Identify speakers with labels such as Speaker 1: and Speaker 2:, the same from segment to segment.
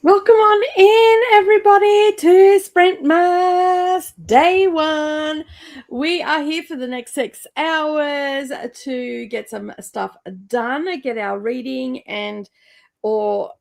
Speaker 1: Welcome on in, everybody, to Sprintmas Day 1. We are here for the next 6 hours to get some stuff done, get our reading or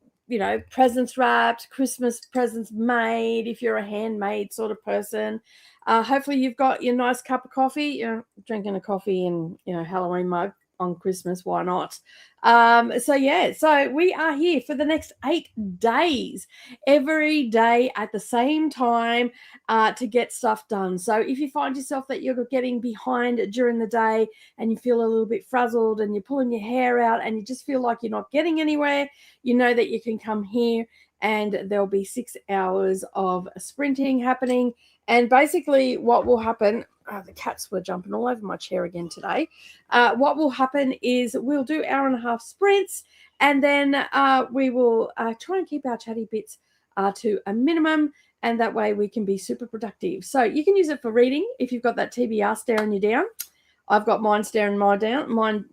Speaker 1: presents wrapped, Christmas presents made if you're a handmade sort of person. Hopefully you've got your nice cup of coffee. You're drinking a coffee in Halloween mug on Christmas, why not? So we are here for the next 8 days, every day at the same time, to get stuff done. So if you find yourself that you're getting behind during the day and you feel a little bit frazzled and you're pulling your hair out and you just feel like you're not getting anywhere, you know that you can come here and there'll be 6 hours of sprinting happening. And basically what will happen, the cats were jumping all over my chair again today. What will happen is we'll do 1.5 hour sprints, and then we will try and keep our chatty bits to a minimum, and that way we can be super productive. So you can use it for reading if you've got that TBR staring you down. I've got mine staring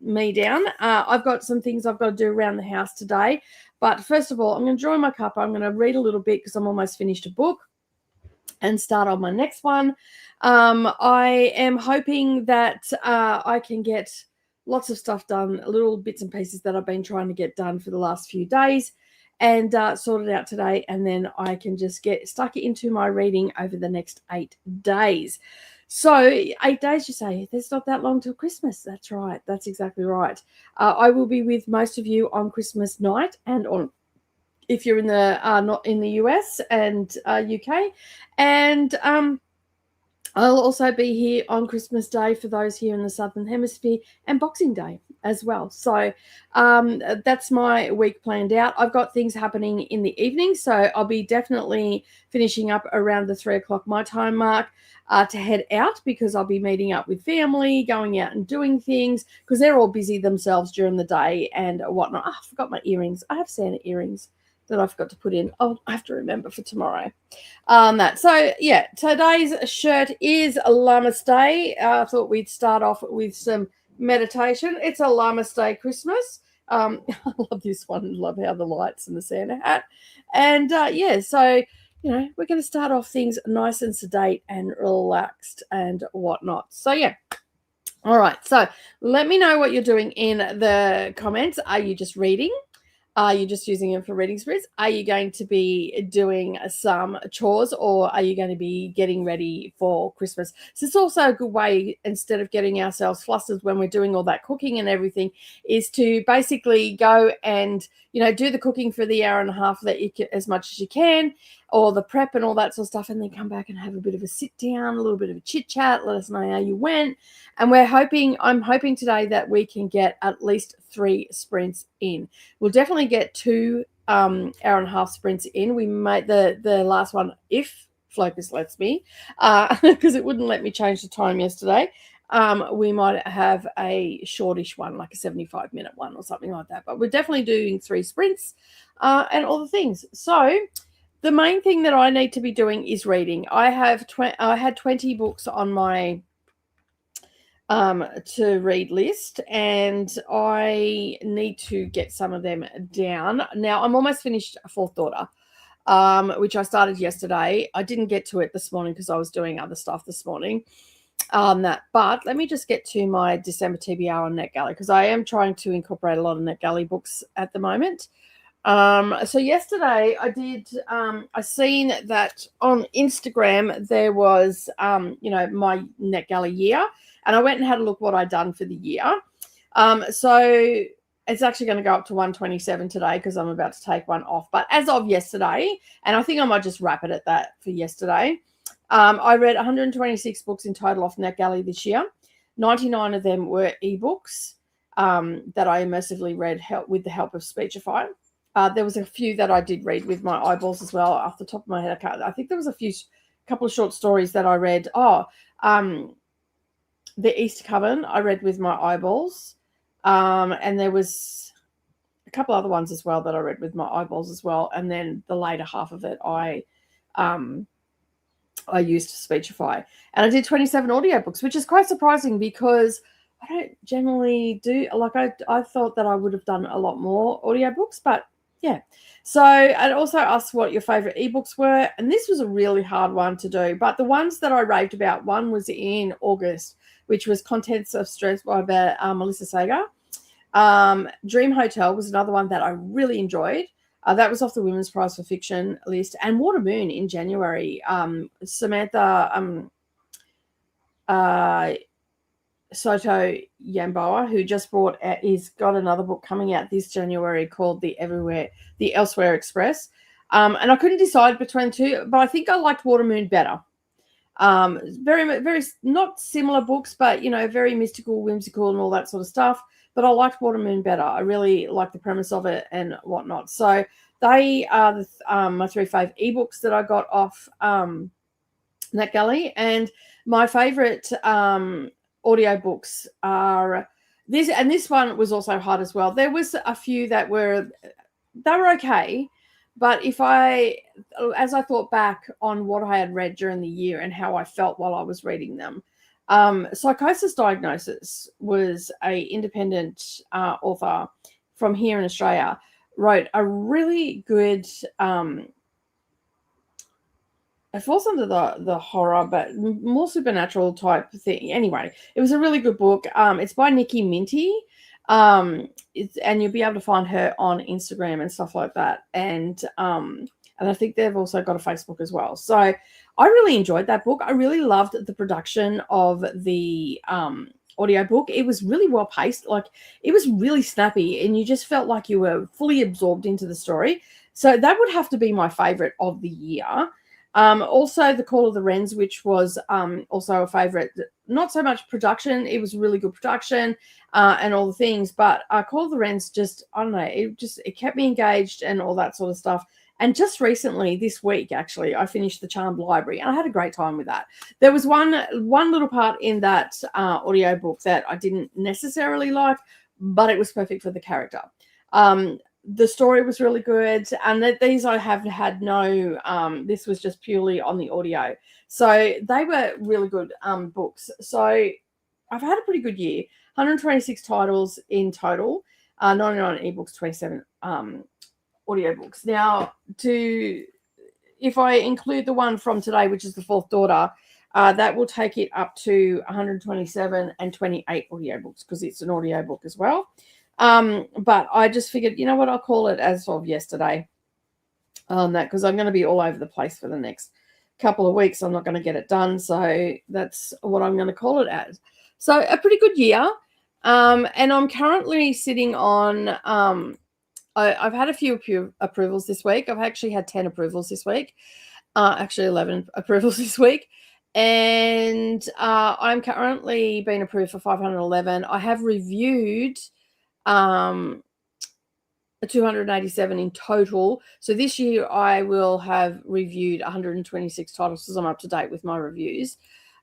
Speaker 1: me down. I've got some things I've got to do around the house today. But first of all, I'm going to join my cup. I'm going to read a little bit because I'm almost finished a book and start on my next one. I am hoping that I can get lots of stuff done, little bits and pieces that I've been trying to get done for the last few days, and sort it out today, and then I can just get stuck into my reading over the next 8 days. So 8 days, you say? There's not that long till Christmas. That's right. That's exactly right. I will be with most of you on Christmas night and on, if you're in the not in the US and UK, and I'll also be here on Christmas Day for those here in the Southern Hemisphere, and Boxing Day as well. So that's my week planned out. I've got things happening in the evening, so I'll be definitely finishing up around the 3 o'clock my time mark to head out, because I'll be meeting up with family, going out and doing things, because they're all busy themselves during the day and whatnot. Oh, I forgot my earrings. I have Santa earrings that I forgot to put in. Oh, I have to remember for tomorrow. So yeah, today's shirt is Lammas Day. I thought we'd start off with some meditation. It's a Lammas Day Christmas. I love this one. Love how the lights and the Santa hat. And so we're going to start off things nice and sedate and relaxed and whatnot. So yeah. All right. So let me know what you're doing in the comments. Are you just reading? Are you just using them for reading sprints? Are you going to be doing some chores, or are you going to be getting ready for Christmas? So it's also a good way, instead of getting ourselves flustered when we're doing all that cooking and everything, is to basically go and, do the cooking for the 1.5 hour that you can, as much as you can, or the prep and all that sort of stuff, and then come back and have a bit of a sit down, a little bit of a chit chat, let us know how you went. And I'm hoping today that we can get at least 3 sprints in. We'll definitely get 2 1.5 hour sprints in. We made the last one, if Focus lets me, because it wouldn't let me change the time yesterday. We might have a shortish one, like a 75-minute one or something like that. But we're definitely doing 3 sprints and all the things. So the main thing that I need to be doing is reading. I had 20 books on my to read list, and I need to get some of them down. Now I'm almost finished Fourth Daughter, which I started yesterday. I didn't get to it this morning because I was doing other stuff this morning. But let me just get to my December TBR on NetGalley, because I am trying to incorporate a lot of NetGalley books at the moment. So yesterday I did, I seen that on Instagram there was, my NetGalley year, and I went and had a look what I'd done for the year. So it's actually going to go up to 127 today because I'm about to take one off. But as of yesterday, and I think I might just wrap it at that for yesterday, I read 126 books in total off NetGalley this year. 99 of them were ebooks that I immersively read with the help of Speechify. There was a few that I did read with my eyeballs as well. Off the top of my head, I think there was a couple of short stories that I read. The Easter Coven I read with my eyeballs, and there was a couple other ones as well that I read with my eyeballs as well. And then the later half of it, I used Speechify, and I did 27 audiobooks, which is quite surprising because I don't generally do, like, I thought that I would have done a lot more audiobooks, but yeah. So, and also asked what your favorite ebooks were. And this was a really hard one to do. But the ones that I raved about, one was in August, which was Contents of Stress by Melissa Sager. Dream Hotel was another one that I really enjoyed. That was off the Women's Prize for Fiction list. And Water Moon in January. Samantha Soto Yamboa, who just he's got another book coming out this January called The Elsewhere Express. And I couldn't decide between two, but I think I liked Water Moon better. Very, very not similar books, but very mystical, whimsical, and all that sort of stuff. But I liked Water Moon better. I really liked the premise of it and whatnot. So they are my 3 fave ebooks that I got off NetGalley. And my favorite audiobooks are this, and this one was also hard as well. There was a few that were okay, but as I thought back on what I had read during the year and how I felt while I was reading them, Psychosis Diagnosis was a independent author from here in Australia, wrote a really good it falls under the horror, but more supernatural type thing. Anyway, it was a really good book. It's by Nikki Minty. And you'll be able to find her on Instagram and stuff like that. And I think they've also got a Facebook as well. So I really enjoyed that book. I really loved the production of the audiobook. It was really well paced. Like, it was really snappy, and you just felt like you were fully absorbed into the story. So that would have to be my favorite of the year. Also The Call of the Wrens, which was also a favorite. Not so much production, it was really good production and all the things, but Call of the Wrens, just, I don't know, it kept me engaged and all that sort of stuff. And just recently, this week actually, I finished The Charmed Library, and I had a great time with that. There was one little part in that audiobook that I didn't necessarily like, but it was perfect for the character. The story was really good, and these I have had no, this was just purely on the audio. So they were really good books. So I've had a pretty good year. 126 titles in total, 99 ebooks, 27 audiobooks. Now, if I include the one from today, which is The Fourth Daughter, that will take it up to 127 and 28 audiobooks, because it's an audiobook as well. But I just figured, you know what, I'll call it as of yesterday on that, because I'm going to be all over the place for the next couple of weeks. I'm not going to get it done. So that's what I'm going to call it as. So a pretty good year. And I'm currently sitting on, I've had a few approvals this week. I've actually had 10 approvals this week. Actually 11 approvals this week. And I'm currently being approved for 511. I have reviewed 287 in total. So this year I will have reviewed 126 titles, because I'm up to date with my reviews.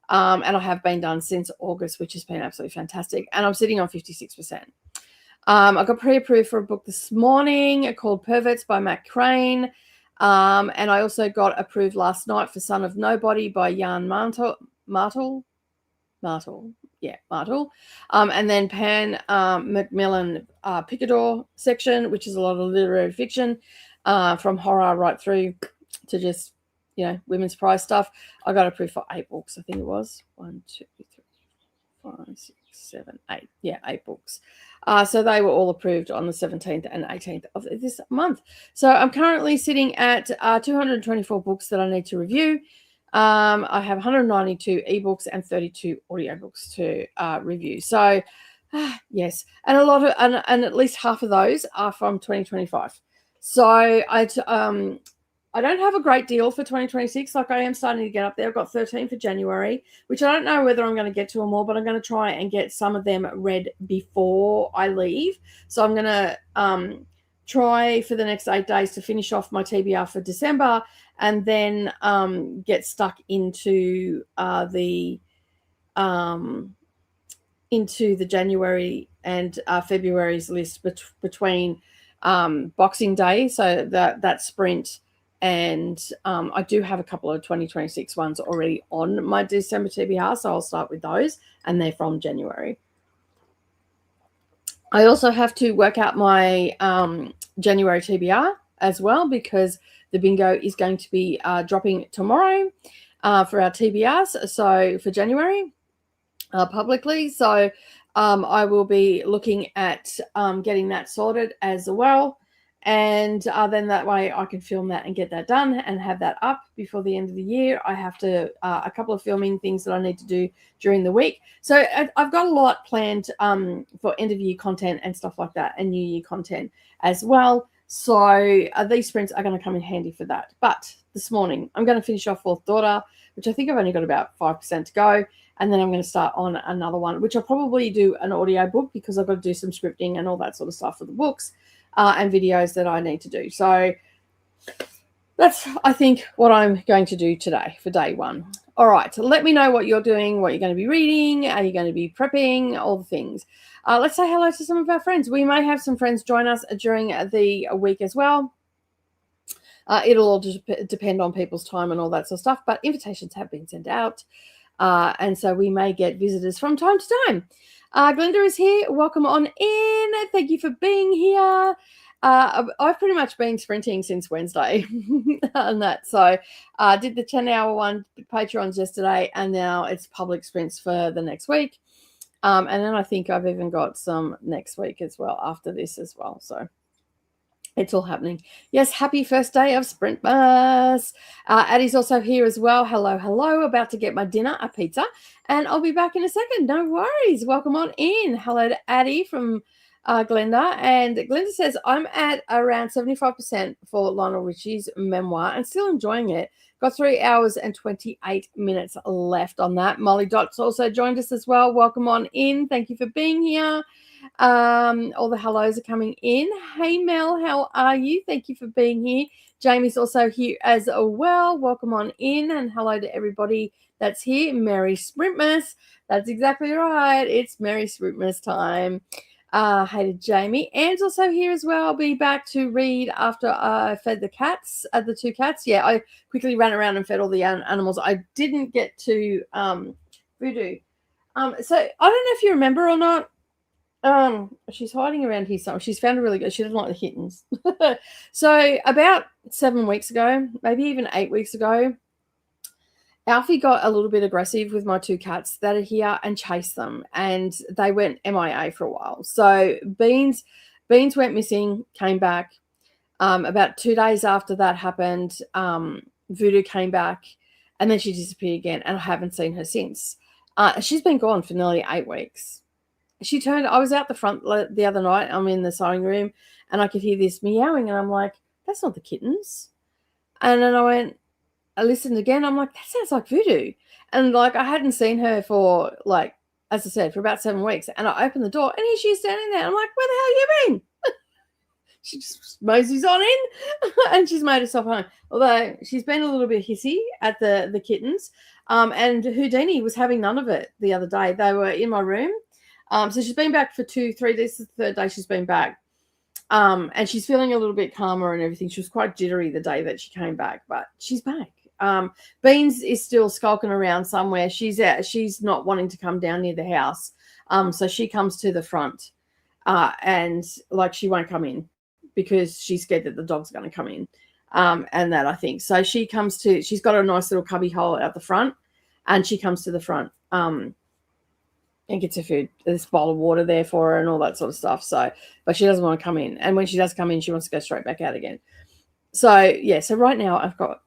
Speaker 1: And I have been done since August, which has been absolutely fantastic. And I'm sitting on 56%. I got pre-approved for a book this morning called Perverts by Matt Crane. And I also got approved last night for Son of Nobody by Jan Martel. Yeah, Martel. And then Pan Macmillan Picador section, which is a lot of literary fiction, from horror right through to just, women's prize stuff. I got approved for 8 books, I think it was. 1, 2, 3, 4, 5, 6, 7, 8. Yeah, 8 books. So they were all approved on the 17th and 18th of this month. So I'm currently sitting at 224 books that I need to review. I have 192 ebooks and 32 audiobooks to review. So, yes, and and at least half of those are from 2025. So I don't have a great deal for 2026. Like, I am starting to get up there. I've got 13 for January, which I don't know whether I'm going to get to them all, but I'm going to try and get some of them read before I leave. So I'm going to try for the next 8 days to finish off my TBR for December, and then get stuck into the January and February's list between Boxing Day, so that sprint, and I do have a couple of 2026 ones already on my December TBR, so I'll start with those, and they're from January. I also have to work out my January TBR as well, because the bingo is going to be dropping tomorrow for our TBRs. So for January, publicly. So I will be looking at getting that sorted as well. And then that way I can film that and get that done and have that up before the end of the year. I have to a couple of filming things that I need to do during the week. So I've got a lot planned for end of year content and stuff like that, and new year content as well. So these sprints are going to come in handy for that. But this morning I'm going to finish off Fourth Daughter, which I think I've only got about 5% to go. And then I'm going to start on another one, which I'll probably do an audio book, because I've got to do some scripting and all that sort of stuff for the books and videos that I need to do. So that's, I think, what I'm going to do today for day one. All right, so let me know what you're doing, what you're going to be reading, are you going to be prepping, all the things. Let's say hello to some of our friends. We may have some friends join us during the week as well. It'll all just depend on people's time and all that sort of stuff, but invitations have been sent out. And so we may get visitors from time to time. Glenda is here. Welcome on in. Thank you for being here. I've pretty much been sprinting since Wednesday on that. So I did the 10-hour one, Patreons yesterday, and now it's public sprints for the next week. And then I think I've even got some next week as well after this as well. So it's all happening. Yes, happy first day of Sprintmas. Addie's also here as well. Hello, hello. About to get my dinner, a pizza, and I'll be back in a second. No worries. Welcome on in. Hello to Addie from Glenda. And Glenda says, I'm at around 75% for Lionel Richie's memoir and still enjoying it. Got 3 hours and 28 minutes left on that. Molly Dot's also joined us as well. Welcome on in. Thank you for being here. All the hellos are coming in. Hey Mel, how are you? Thank you for being here. Jamie's also here as well. Welcome on in, and hello to everybody that's here. Merry Sprintmas. That's exactly right. It's Merry Sprintmas time. Hey to Jamie. Anne's also here as well. I'll be back to read after I fed the cats, the 2 cats. Yeah, I quickly ran around and fed all the animals. I didn't get to Voodoo. So I don't know if you remember or not. She's hiding around here somewhere. She's found a really good. She doesn't like the kittens. So about 7 weeks ago, maybe even 8 weeks ago, Alfie got a little bit aggressive with my 2 cats that are here and chased them, and they went MIA for a while. So Beans went missing, came back. About 2 days after that happened, Voodoo came back, and then she disappeared again, and I haven't seen her since. She's been gone for nearly 8 weeks. I was out the front the other night. I'm in the sewing room and I could hear this meowing, and I'm like, that's not the kittens. And then I listened again. I'm like, that sounds like Voodoo. And like, I hadn't seen her for, like, as I said, for about 7 weeks. And I opened the door and here she's standing there. I'm like, where the hell you been? She just moseys on in and she's made herself home. Although she's been a little bit hissy at the kittens. And Houdini was having none of it the other day. They were in my room. So she's been back for 2, 3 days. This is the 3rd day she's been back. And she's feeling a little bit calmer and everything. She was quite jittery the day that she came back, but she's back. Beans is still skulking around somewhere. She's not wanting to come down near the house. So she comes to the front, and like, she won't come in because she's scared that the dog's going to come in. And that, I think. So she's got a nice little cubby hole out the front, and she comes to the front. And gets her food. There's a bowl of water there for her and all that sort of stuff. So, but she doesn't want to come in. And when she does come in, she wants to go straight back out again. So, yeah. So right now I've got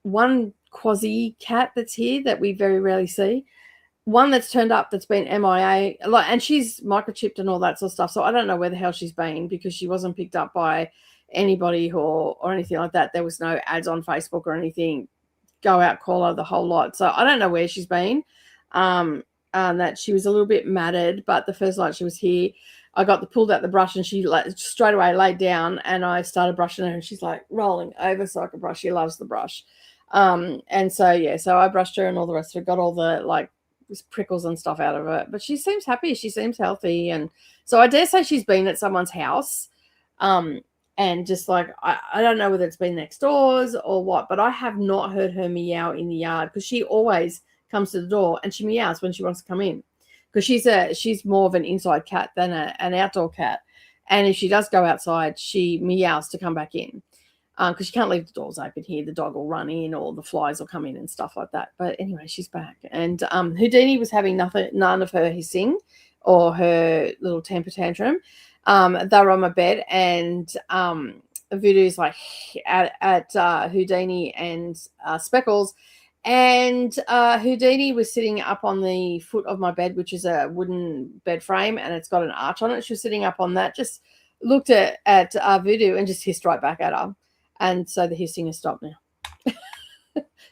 Speaker 1: one quasi cat that's here that we very rarely see. One that's turned up that's been MIA, and she's microchipped and all that sort of stuff. So I don't know where the hell she's been, because she wasn't picked up by anybody or anything like that. There was no ads on Facebook or anything. Go out, call her, the whole lot. So I don't know where she's been. That she was a little bit matted, but the first night she was here, I pulled out the brush, and she straight away laid down, and I started brushing her, and she's like rolling over so I could brush. She loves the brush. And so, yeah, so I brushed her and all the rest of it, got all the like prickles and stuff out of her, but she seems happy. She seems healthy. And so I dare say she's been at someone's house. And just like, I don't know whether it's been next doors or what, but I have not heard her meow in the yard, because she always comes to the door and she meows when she wants to come in, because she's more of an inside cat than an outdoor cat. And if she does go outside, she meows to come back in. Because she can't leave the doors open here. The dog will run in or the flies will come in and stuff like that. But anyway, she's back. And Houdini was having none of her hissing or her little temper tantrum. They were on my bed, and Voodoo's like at Houdini and Speckles. And Houdini was sitting up on the foot of my bed, which is a wooden bed frame, and it's got an arch on it. She was sitting up on that, just looked at Voodoo and just hissed right back at her. And so the hissing has stopped now.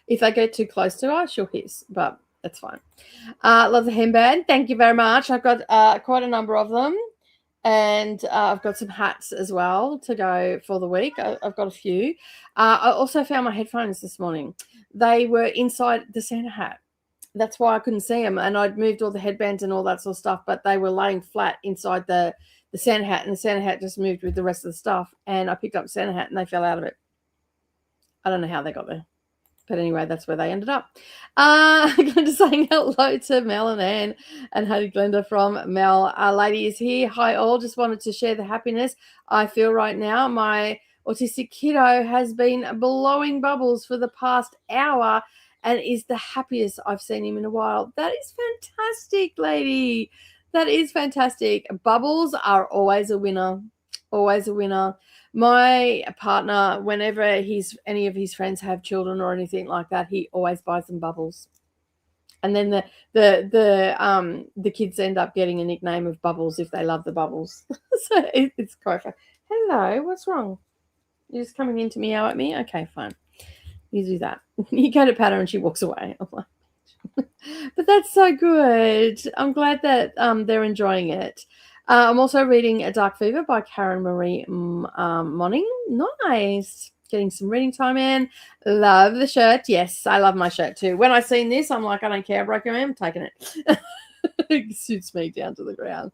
Speaker 1: If they get too close to her, she'll hiss, but that's fine. Love the hemband. Thank you very much. I've got quite a number of them. And I've got some hats as well to go for the week. I've got a few. I also found my headphones this morning. They were inside the Santa hat. That's why I couldn't see them. And I'd moved all the headbands and all that sort of stuff, but they were laying flat inside the Santa hat, and the Santa hat just moved with the rest of the stuff. And I picked up the Santa hat and they fell out of it. I don't know how they got there. But anyway, that's where they ended up. Glenda saying hello to Mel and Anne, and hey Glenda from Mel. Our lady is here. Hi all. Just wanted to share the happiness I feel right now. My autistic kiddo has been blowing bubbles for the past hour and is the happiest I've seen him in a while. That is fantastic, lady. That is fantastic. Bubbles are always a winner. Always a winner. My partner, whenever any of his friends have children or anything like that, he always buys them bubbles. And then the kids end up getting a nickname of Bubbles if they love the bubbles. So it's quite fun. Hello, what's wrong? You're just coming in to meow at me? Okay, fine. You do that. You go to pat her and she walks away. I'm like, but that's so good. I'm glad that they're enjoying it. I'm also reading A Dark Fever by Karen Marie Monning. Nice. Getting some reading time in. Love the shirt. Yes, I love my shirt too. When I seen this, I'm like, I don't care. I broke my arm, I'm taking it. It suits me down to the ground.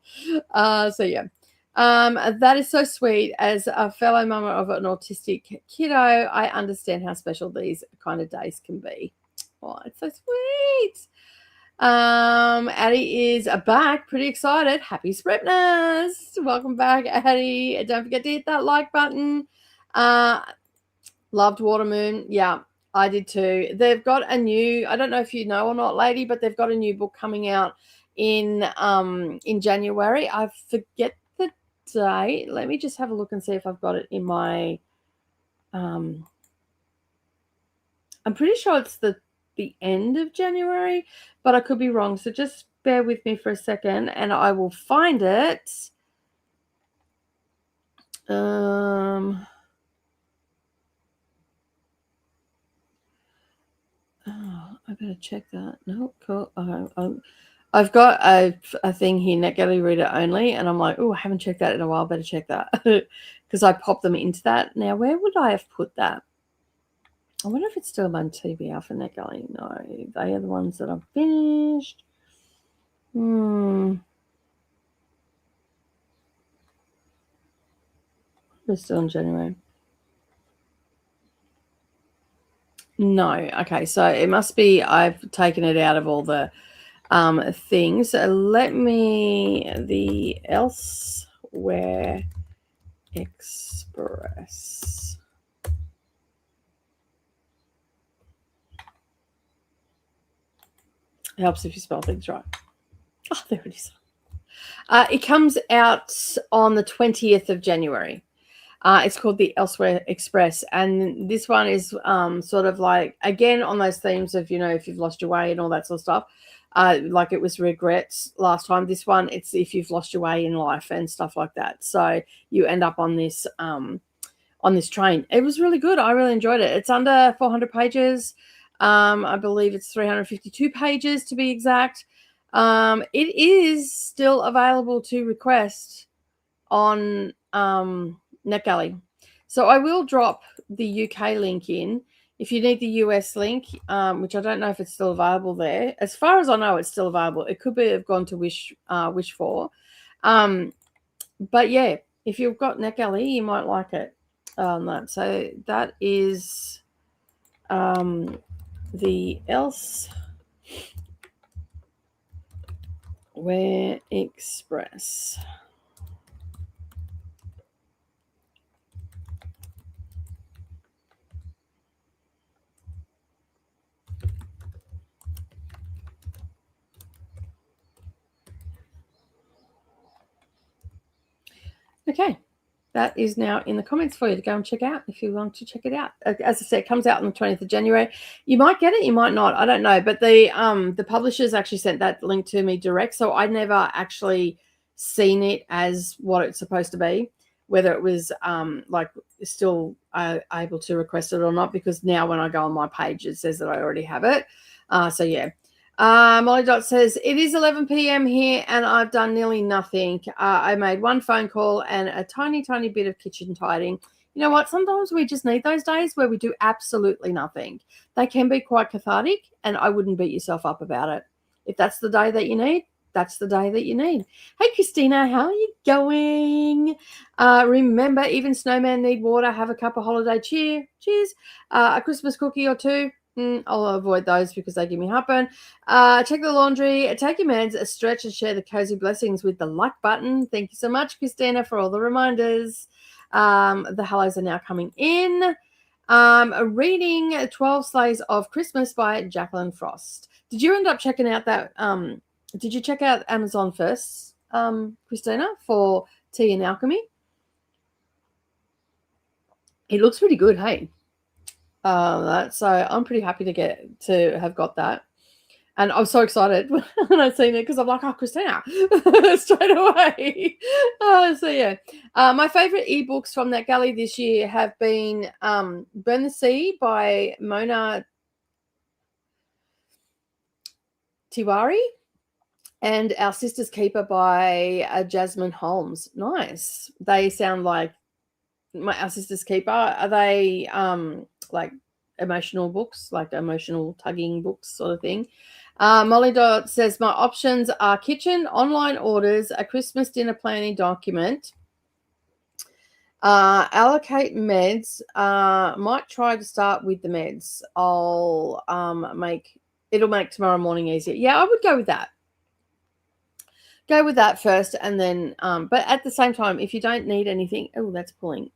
Speaker 1: So yeah. That is so sweet. As a fellow mama of an autistic kiddo, I understand how special these kind of days can be. Oh, it's so sweet. Addie is back. Pretty excited. Happy Sprintmas. Welcome back, Addie. Don't forget to hit that like button. Loved Watermoon. Yeah, I did too. They've got a new, I don't know if you know or not, lady, but they've got a new book coming out in January. I forget the date. Let me just have a look and see if I've got it in my I'm pretty sure it's the end of January, but I could be wrong. So just bear with me for a second and I will find it. Oh, I better check that. No, cool. I've got a thing here, NetGalley Reader Only, and I'm like, oh, I haven't checked that in a while. Better check that because I popped them into that. Now, where would I have put that? I wonder if it's still on TBR for NetGalley. No, they are the ones that I've finished. They're still in January. No. Okay, so it must be I've taken it out of all the things. So let me, the Elsewhere Express. It helps if you spell things right. Oh, there it is. It comes out on the 20th of January. It's called the Elsewhere Express. And this one is sort of like, again, on those themes of, if you've lost your way and all that sort of stuff. Like it was regrets last time. This one, it's if you've lost your way in life and stuff like that. So you end up on this train. It was really good. I really enjoyed it. It's under 400 pages. I believe it's 352 pages to be exact. It is still available to request on NetGalley. So I will drop the UK link in. If you need the US link, which I don't know if it's still available there. As far as I know, it's still available. It could have gone to Wish for. But yeah, if you've got NetGalley, you might like it. So that is the Elsewhere Express. Okay. That is now in the comments for you to go and check out if you want to check it out. As I said, it comes out on the 20th of January. You might get it, you might not. I don't know. But the publishers actually sent that link to me direct, so I never actually seen it as what it's supposed to be, whether it was like still able to request it or not, because now when I go on my page, it says that I already have it. So yeah. Molly Dot says, it is 11 p.m. here and I've done nearly nothing. I made one phone call and a tiny, tiny bit of kitchen tidying. You know what? Sometimes we just need those days where we do absolutely nothing. They can be quite cathartic, and I wouldn't beat yourself up about it. If that's the day that you need, that's the day that you need. Hey, Christina, how are you going? Remember, even snowmen need water. Have a cup of holiday cheer. Cheers. A Christmas cookie or two. I'll avoid those because they give me heartburn. Check the laundry, take your meds, stretch, and share the cozy blessings with the like button. Thank you so much, Christina, for all the reminders. The hellos are now coming in. Reading 12 Sleighs of Christmas by Jacqueline Frost. Did you end up checking out that? Did you check out Amazon first, Christina, for Tea and Alchemy? It looks pretty good, hey? So I'm pretty happy to have got that. And I was so excited when I seen it because I'm like, oh, Christina, straight away. So yeah, my favorite ebooks from NetGalley this year have been Burn the Sea by Mona Tiwari and Our Sister's Keeper by Jasmine Holmes. Nice. They sound like Our Sister's Keeper. Are they like emotional books, like emotional tugging books sort of thing? Molly Dot says, my options are kitchen, online orders, a Christmas dinner planning document, allocate meds. Might try to start with the meds. It'll make tomorrow morning easier. Yeah, I would go with that. Go with that first, and then but at the same time, if you don't need anything, oh, that's pulling.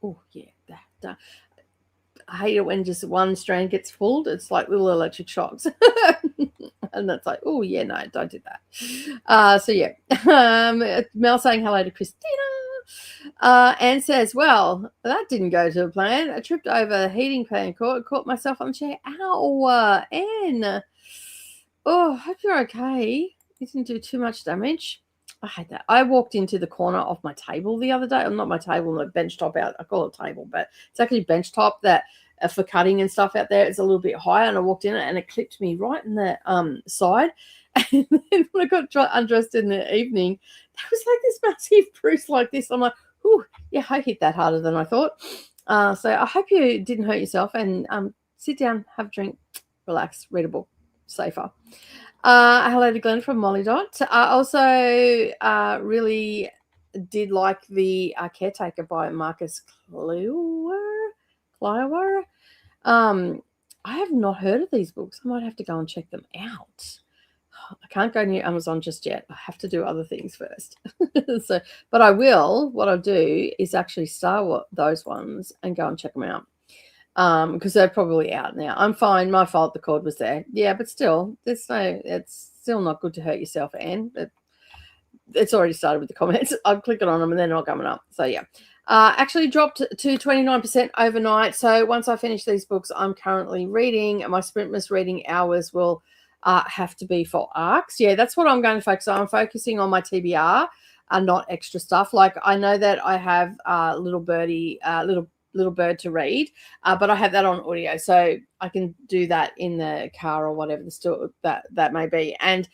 Speaker 1: Oh yeah, that. I hate it when just one strand gets pulled. It's like little electric shocks. And that's like, oh, yeah, no, don't do that. So, yeah. Mel saying hello to Christina. Anne says, well, that didn't go to plan. I tripped over the heating fan cord, caught myself on the chair. Ow, Anne. Oh, hope you're okay. You didn't do too much damage. I hate that. I walked into the corner of my table the other day. I'm not my table, my bench top out. I call it table, but it's actually bench top that for cutting and stuff out there. It's a little bit higher, and I walked in it, and it clipped me right in the side. And then when I got undressed in the evening, there was like this massive bruise like this. I'm like, "Ooh, yeah, I hit that harder than I thought." So I hope you didn't hurt yourself, and sit down, have a drink, relax, read a book, safer. Hello to Glenn from Molly Dot. I also really did like the Caretaker by Marcus Clewer. I have not heard of these books. I might have to go and check them out. I can't go near Amazon just yet. I have to do other things first. But I will. What I'll do is actually start those ones and go and check them out. Because they're probably out now. I'm fine. My fault. The cord was there. Yeah, but still, it's still not good to hurt yourself, Anne. It's already started with the comments. I'm clicking on them and they're not coming up. So yeah. Actually dropped to 29% overnight. So once I finish these books, I'm currently reading. My Sprintmas reading hours will have to be for ARCs. Yeah, that's what I'm going to focus on. I'm focusing on my TBR, not extra stuff. Like I know that I have Little Bird to read, but I have that on audio, so I can do that in the car or whatever the store that may be. And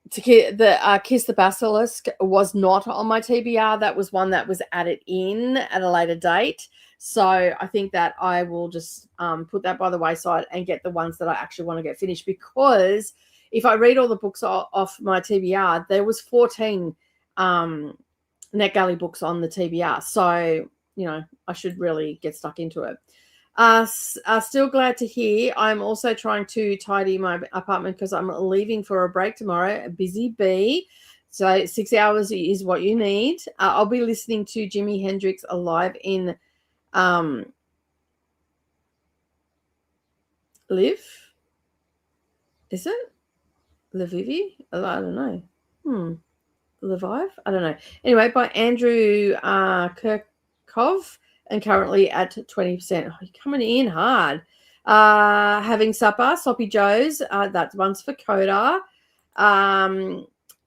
Speaker 1: Kiss the Basilisk was not on my TBR. That was one that was added in at a later date. So I think that I will just put that by the wayside and get the ones that I actually want to get finished, because if I read all the books off my TBR, there was 14 NetGalley books on the TBR. So, I should really get stuck into it. Still glad to hear. I'm also trying to tidy my apartment because I'm leaving for a break tomorrow. A busy bee. So 6 hours is what you need. I'll be listening to Jimi Hendrix live in Live. Is it? Lvivi? I don't know. Levive? I don't know. Anyway, by Andrew Kirkov, and currently at 20%. Oh, you're coming in hard. Having supper, Sloppy Joe's. That one's for Coda.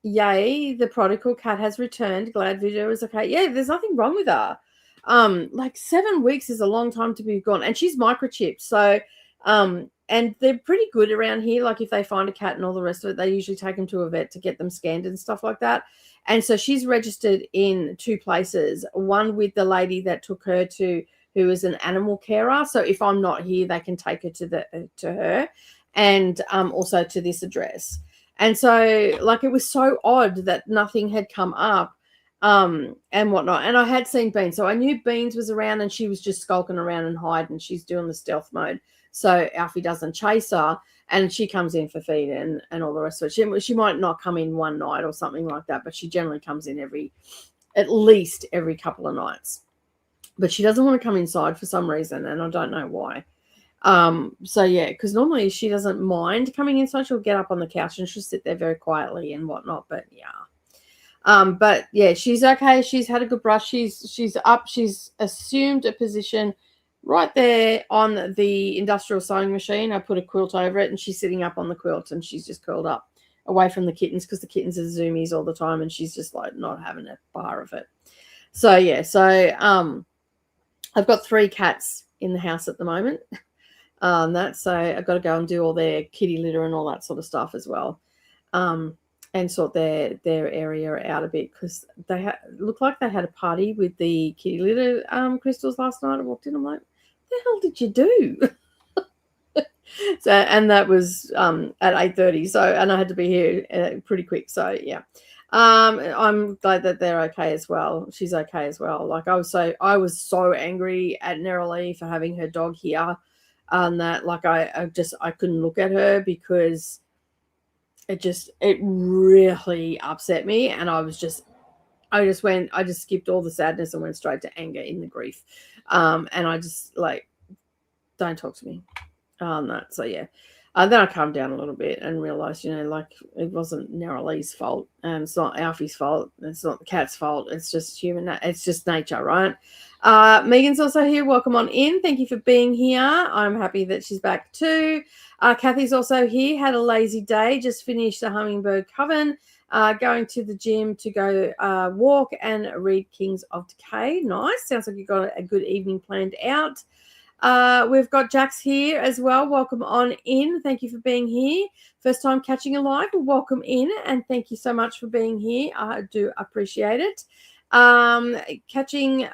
Speaker 1: Yay, the prodigal cat has returned. Glad video is okay. Yeah, there's nothing wrong with her. Like 7 weeks is a long time to be gone, and she's microchipped. So, and they're pretty good around here. Like if they find a cat and all the rest of it, they usually take them to a vet to get them scanned and stuff like that. And so she's registered in 2 places. One with the lady that took her to, who is an animal carer. So if I'm not here, they can take her to her, and also to this address. And so, like, it was so odd that nothing had come up, and whatnot. And I had seen Beans, so I knew Beans was around, and she was just skulking around and hiding. She's doing the stealth mode, so Alfie doesn't chase her, and she comes in for feed and all the rest of it. She might not come in one night or something like that, but she generally comes in at least every couple of nights. But she doesn't want to come inside for some reason, and I don't know why. So yeah, because normally she doesn't mind coming inside. She'll get up on the couch and she'll sit there very quietly and whatnot. But yeah, but yeah, she's okay. She's had a good brush. She's up. She's assumed a position right there on the industrial sewing machine. I put a quilt over it, and she's sitting up on the quilt, and she's just curled up away from the kittens because the kittens are zoomies all the time, and she's just like not having a bar of it. So yeah, I've got 3 cats in the house at the moment. So I've got to go and do all their kitty litter and all that sort of stuff as well, and sort their area out a bit, because they looked like they had a party with the kitty litter crystals last night. I walked in, I'm like, what the hell did you do? So, and that was at 8:30. So, and I had to be here pretty quick. So yeah. I'm glad that they're okay as well. She's okay as well. Like I was so angry at Neroli for having her dog here. That like I couldn't look at her because it really upset me, and I just skipped all the sadness and went straight to anger in the grief, and I just like, don't talk to me on that. So yeah, then I calmed down a little bit and realized, like it wasn't Neroli's fault, and it's not Alfie's fault, it's not the cat's fault, it's just it's just nature, right? Megan's also here. Welcome on in. Thank you for being here. I'm happy that she's back too. Kathy's also here. Had a lazy day. Just finished the Hummingbird Coven. Going to the gym to go walk and read Kings of Decay. Nice. Sounds like you've got a good evening planned out. We've got Jax here as well. Welcome on in. Thank you for being here. First time catching a live. Welcome in, and thank you so much for being here. I do appreciate it. Having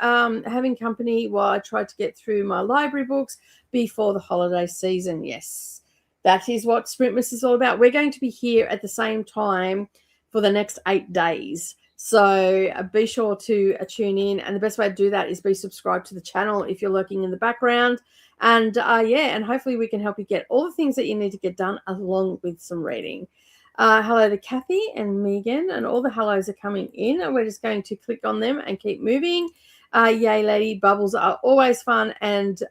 Speaker 1: company while I tried to get through my library books before the holiday season. Yes, that is what Sprintmas is all about. We're going to be here at the same time for the next 8 days. So be sure to tune in. And the best way to do that is be subscribed to the channel if you're lurking in the background. And and hopefully we can help you get all the things that you need to get done along with some reading. Hello to Kathy and Megan, and all the hellos are coming in, and we're just going to click on them and keep moving. Yay, lady. Bubbles are always fun, and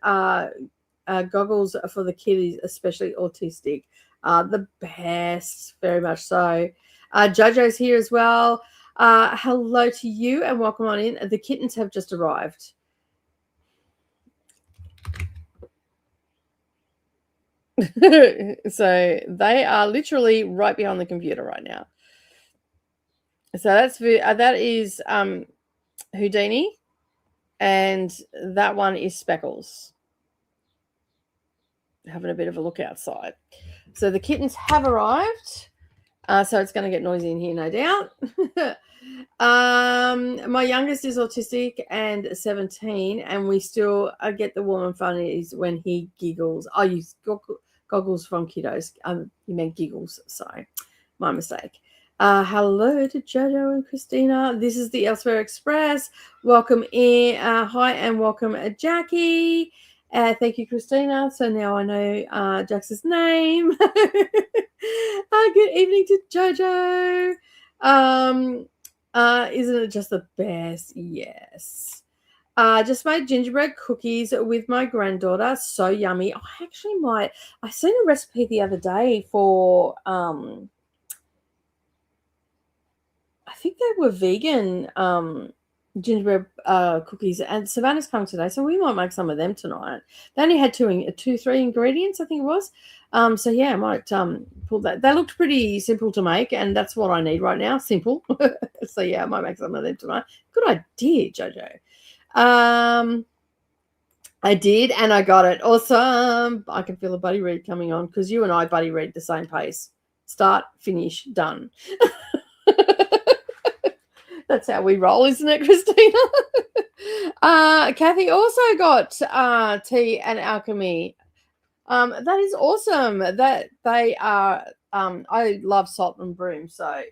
Speaker 1: goggles for the kiddies, especially autistic. The best, very much so. Jojo's here as well. Hello to you, and welcome on in. The kittens have just arrived. So they are literally right behind the computer right now. So that is Houdini, and that one is Speckles. Having a bit of a look outside. So the kittens have arrived. So it's going to get noisy in here, no doubt. My youngest is autistic and 17, and we still get the warm and funnies when he giggles. I use goggles from kiddos. You meant giggles. Sorry, my mistake. Hello to Jojo and Christina. This is the Elsewhere Express. Welcome in. Hi and welcome, Jackie. Thank you, Christina. So now I know Jax's name. Good evening to Jojo. Isn't it just the best? Yes. Just made gingerbread cookies with my granddaughter. So yummy. I seen a recipe the other day for I think they were vegan gingerbread cookies, and Savannah's coming today, so we might make some of them tonight. They only had three ingredients, I think it was. So yeah, I might pull that. They looked pretty simple to make, and that's what I need right now. Simple. So yeah, I might make some of them tonight. Good idea, Jojo. I did, and I got it. Awesome. I can feel a buddy read coming on because you and I buddy read the same pace. Start, finish, done. That's how we roll, isn't it, Christina? Kathy also got tea and alchemy. That is awesome. That they are. I love Salt and Broom. So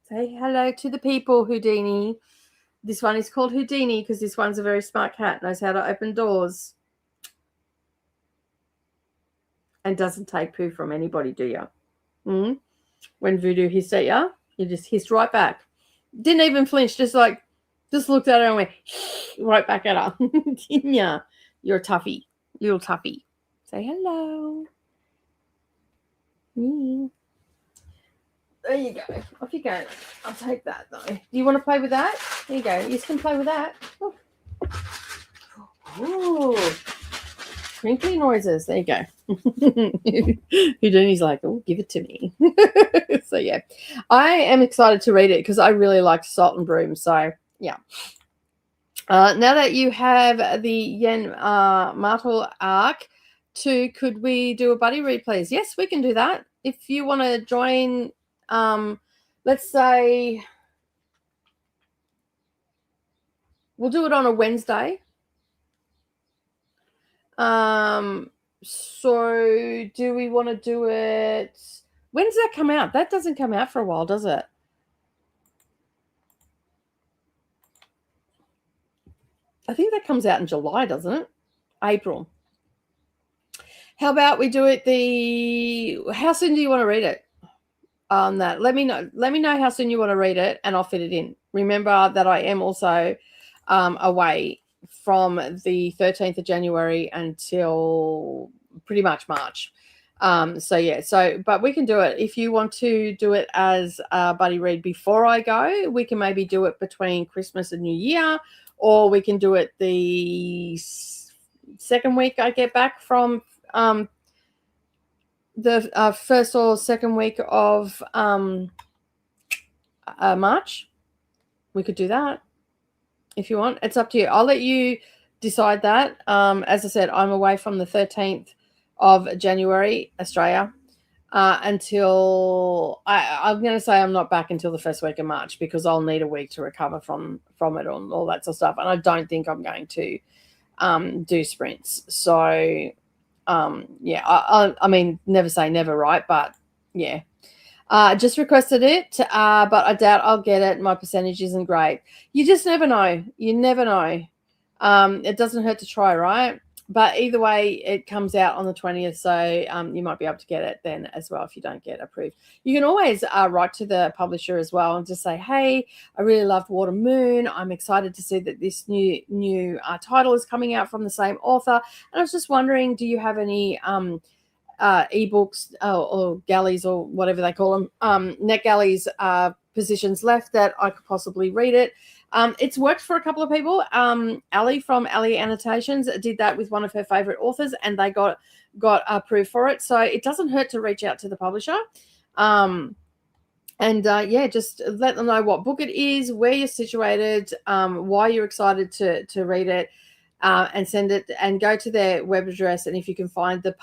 Speaker 1: say hello to the people, Houdini. This one is called Houdini because this one's a very smart cat, knows how to open doors, and doesn't take poo from anybody, do you? When Voodoo hissed at you, you just hissed right back. Didn't even flinch, just looked at her and went right back at her. Didn't ya? You're a toughie, little toughie. Say hello. There you go. Off you go. I'll take that though. Do you want to play with that? There you go. You can play with that. Ooh. Crinkly noises. There you go. Houdini's like, oh, give it to me. So yeah, I am excited to read it because I really like Salt and Broom. So yeah. Now that you have the Yen Martel arc, could we do a buddy read, please? Yes, we can do that. If you want to join, let's say we'll do it on a Wednesday. So do we want to do it? When does that come out? That doesn't come out for a while, does it? I think that comes out in July, doesn't it? April. How about we do it how soon do you want to read it? On that, let me know how soon you want to read it, and I'll fit it in. Remember that I am also away from the 13th of January until pretty much March. So yeah, but we can do it. If you want to do it as a buddy read before I go, we can maybe do it between Christmas and New Year, or we can do it the second week I get back from the first or second week of March. We could do that if you want. It's up to you. I'll let you decide that. As I said, I'm away from the 13th of January, Australia, until I'm going to say I'm not back until the first week of March because I'll need a week to recover from it and all that sort of stuff. And I don't think I'm going to do sprints. So yeah, I mean, never say never, right? But yeah. Just requested it, but I doubt I'll get it. My percentage isn't great. You just never know. You never know. It doesn't hurt to try, right? But either way, it comes out on the 20th, so you might be able to get it then as well if you don't get approved. You can always write to the publisher as well and just say, hey, I really loved Water Moon. I'm excited to see that this new title is coming out from the same author. And I was just wondering, do you have any ebooks or galleys or whatever they call them, NetGalley's positions left that I could possibly read it. It's worked for a couple of people. Ali from Ali Annotations did that with one of her favorite authors, and they got approved for it. So it doesn't hurt to reach out to the publisher. Yeah, just let them know what book it is, where you're situated, why you're excited to read it. And send it and go to their web address. And if you can find the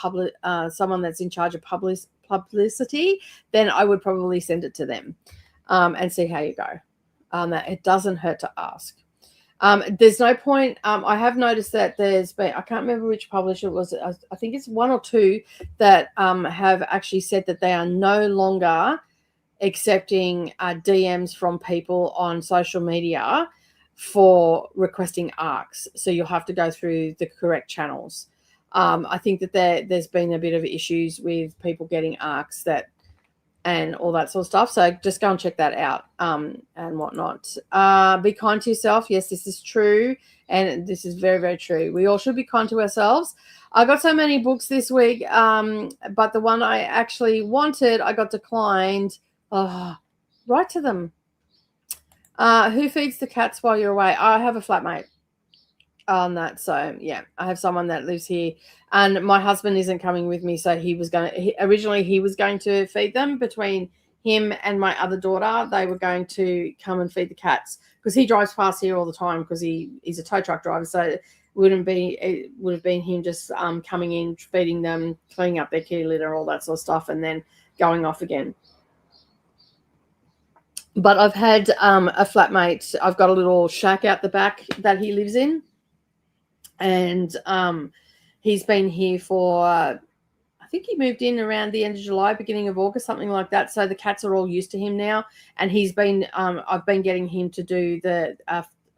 Speaker 1: someone that's in charge of publicity, then I would probably send it to them and see how you go. It doesn't hurt to ask. There's no point. I have noticed that there's been, I can't remember which publisher it was. I think it's one or two that have actually said that they are no longer accepting DMs from people on social media for requesting ARCs. So you'll have to go through the correct channels. I think that there's been a bit of issues with people getting ARCs and all that sort of stuff. So just go and check that out and whatnot. Be kind to yourself. Yes, this is true. And this is very, very true. We all should be kind to ourselves. I got so many books this week, but the one I actually wanted, I got declined. Oh, Write to them. Who feeds the cats while you're away? I have a flatmate on that. So yeah, I have someone that lives here, and my husband isn't coming with me. So originally he was going to feed them. Between him and my other daughter, they were going to come and feed the cats because he drives past here all the time because he's a tow truck driver. So it would have been him just coming in, feeding them, cleaning up their kitty litter, all that sort of stuff, and then going off again. But I've had a flatmate. I've got a little shack out the back that he lives in, and he's been here for I think he moved in around the end of July, beginning of August, something like that. So the cats are all used to him now, and he's been I've been getting him to do a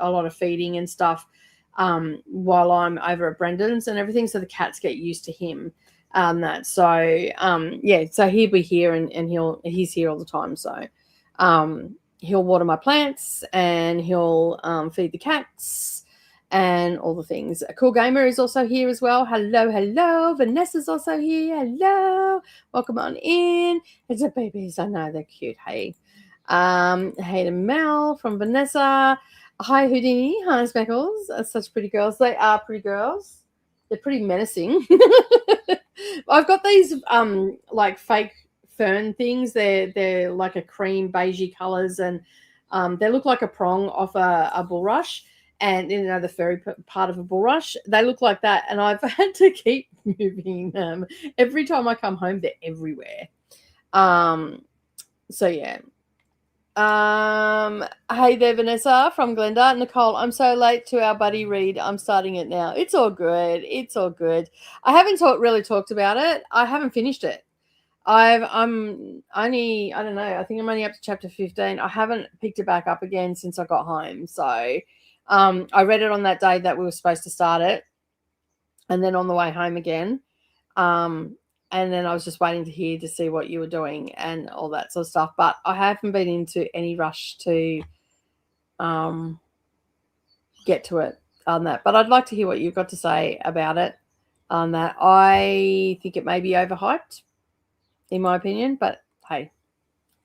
Speaker 1: lot of feeding and stuff while I'm over at Brendan's and everything. So the cats get used to him. So he'll be here, and he's here all the time. So he'll water my plants, and he'll feed the cats and all the things. A Cool Gamer is also here as well. Hello. Vanessa's also here. Hello. Welcome on in. It's a babies. I know they're cute. Hey. Hey to Mel from Vanessa. Hi Houdini. Hi Speckles. Such pretty girls. They are pretty girls. They're pretty menacing. I've got these like fake fern things. They're like a cream beigey colors, and they look like a prong off a bulrush. And the furry part of a bulrush, they look like that. And I've had to keep moving them every time I come home. They're everywhere. So yeah. Hey there, Vanessa from Glenda. Nicole, I'm so late to our buddy read. I'm starting it now. It's all good. I haven't really talked about it. I haven't finished it. I'm only, I don't know, I think I'm only up to chapter 15. I haven't picked it back up again since I got home. So I read it on that day that we were supposed to start it, and then on the way home again. And then I was just waiting to see what you were doing and all that sort of stuff. But I haven't been into any rush to get to it on that. But I'd like to hear what you've got to say about it on that. I think it may be overhyped, in my opinion. But hey,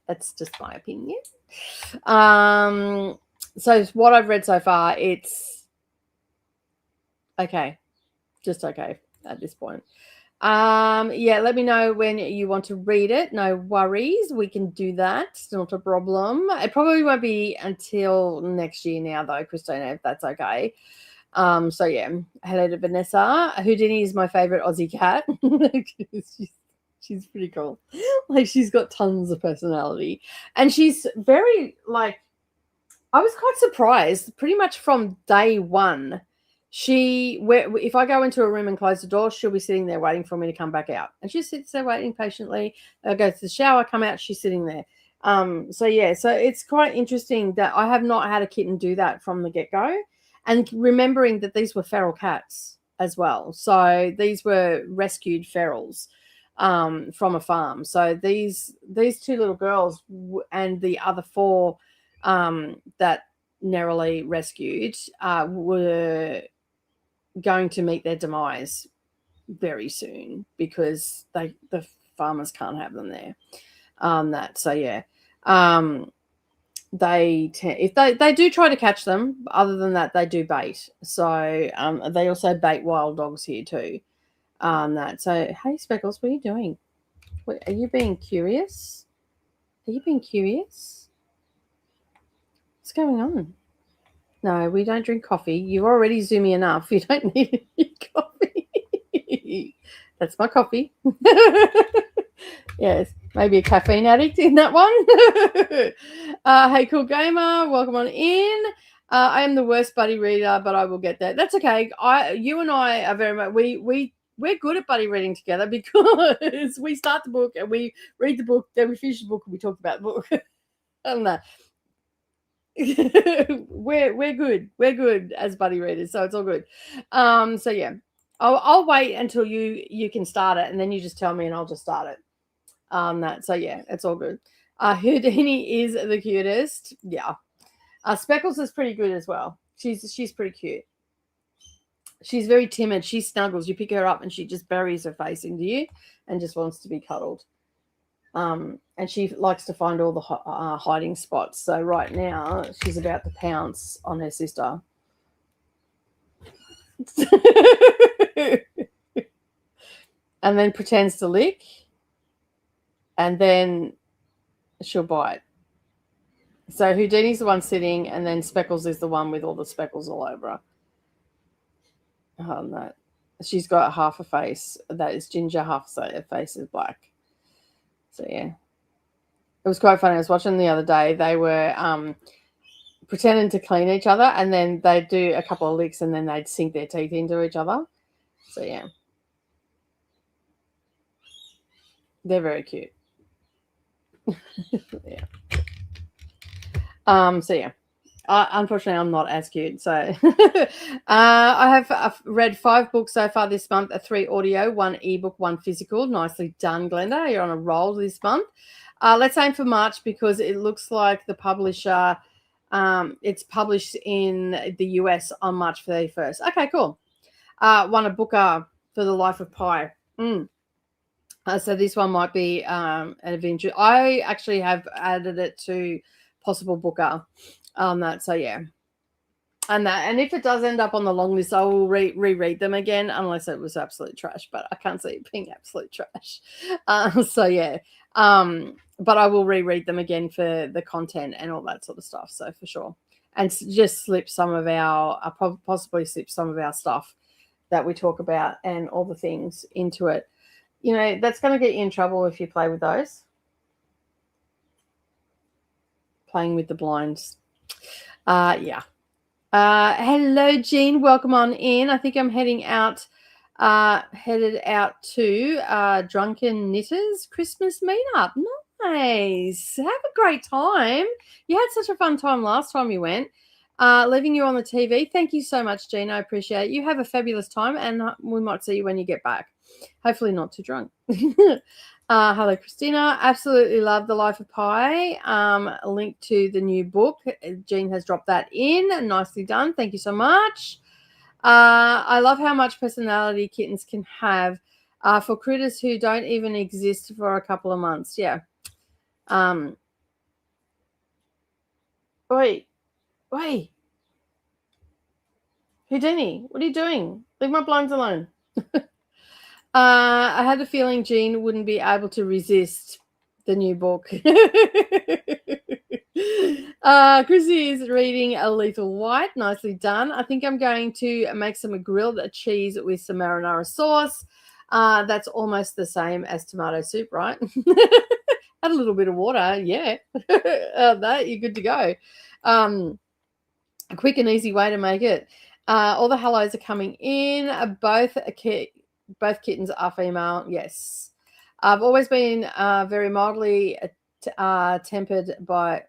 Speaker 1: that's just my opinion. So what I've read so far, it's okay. Just okay at this point. Let me know when you want to read it. No worries. We can do that. It's not a problem. It probably won't be until next year now, though, Christina, if that's okay. So yeah, hello to Vanessa. Houdini is my favorite Aussie cat. She's pretty cool. Like, she's got tons of personality, and she's very, like, I was quite surprised pretty much from day one. If I go into a room and close the door, she'll be sitting there waiting for me to come back out, and she sits there waiting patiently. I go to the shower, come out, she's sitting there. So it's quite interesting that I have not had a kitten do that from the get-go, and remembering that these were feral cats as well. So these were rescued ferals from a farm. So these two little girls and the other four that narrowly rescued were going to meet their demise very soon because the farmers can't have them there. They do try to catch them, but other than that, they do bait. So they also bait wild dogs here too. So hey Speckles, what are you doing? Are you being curious? What's going on? No, we don't drink coffee. You're already zoomy enough. You don't need any coffee. That's my coffee. Yes, maybe a caffeine addict in that one. Hey, Cool Gamer, welcome on in. I am the worst buddy reader, but I will get there. That's okay. You and I are very much we're good at buddy reading together because we start the book and we read the book, then we finish the book and we talk about the book. I don't know. We're good as buddy readers, so it's all good. So yeah, I'll wait until you can start it, and then you just tell me and I'll just start it. So yeah, it's all good. Houdini is the cutest. Yeah. Speckles is pretty good as well. She's pretty cute. She's very timid. She snuggles. You pick her up and she just buries her face into you and just wants to be cuddled. And she likes to find all the hiding spots. So right now she's about to pounce on her sister. And then pretends to lick, and then she'll bite. So Houdini's the one sitting, and then Speckles is the one with all the speckles all over her. Oh, no. She's got half a face that is ginger, half a face is black. So, yeah. It was quite funny. I was watching the other day. They were pretending to clean each other, and then they'd do a couple of licks, and then they'd sink their teeth into each other. So, yeah. They're very cute. Yeah. So, yeah. Unfortunately, I'm not as cute. So I have read 5 books so far this month, 3 audio, 1 ebook, 1 physical. Nicely done, Glenda. You're on a roll this month. Let's aim for March because it looks like the publisher, it's published in the US on March 31st. Okay, cool. Won a Booker for The Life of Pi. So this one might be an adventure. I actually have added it to possible Booker on that. So yeah. And if it does end up on the long list, I will reread them again, unless it was absolute trash. But I can't see it being absolute trash. So yeah, but I will reread them again for the content and all that sort of stuff. So for sure, and just slip some of our, possibly slip some of our stuff that we talk about and all the things into it. You know, that's going to get you in trouble if you play with those. Playing with the blinds. Yeah. Hello, Jean. Welcome on in. I think I'm headed out to Drunken Knitters Christmas meetup. Nice. Have a great time. You had such a fun time last time you went. Leaving you on the TV. Thank you so much, Jean. I appreciate it. You have a fabulous time, and we might see you when you get back. Hopefully not too drunk. Hello, Christina. Absolutely love The Life of Pi. A link to the new book. Jean has dropped that in. Nicely done. Thank you so much. I love how much personality kittens can have for critters who don't even exist for a couple of months. Yeah. Wait. Houdini, what are you doing? Leave my blinds alone. I had a feeling Jean wouldn't be able to resist the new book. Chrissy is reading A Lethal White. Nicely done. I think I'm going to make some grilled cheese with some marinara sauce. That's almost the same as tomato soup, right? Add a little bit of water. Yeah. That you're good to go. A quick and easy way to make it. All the hellos are coming in. Both kittens are female. Yes. I've always been very mildly tempered by.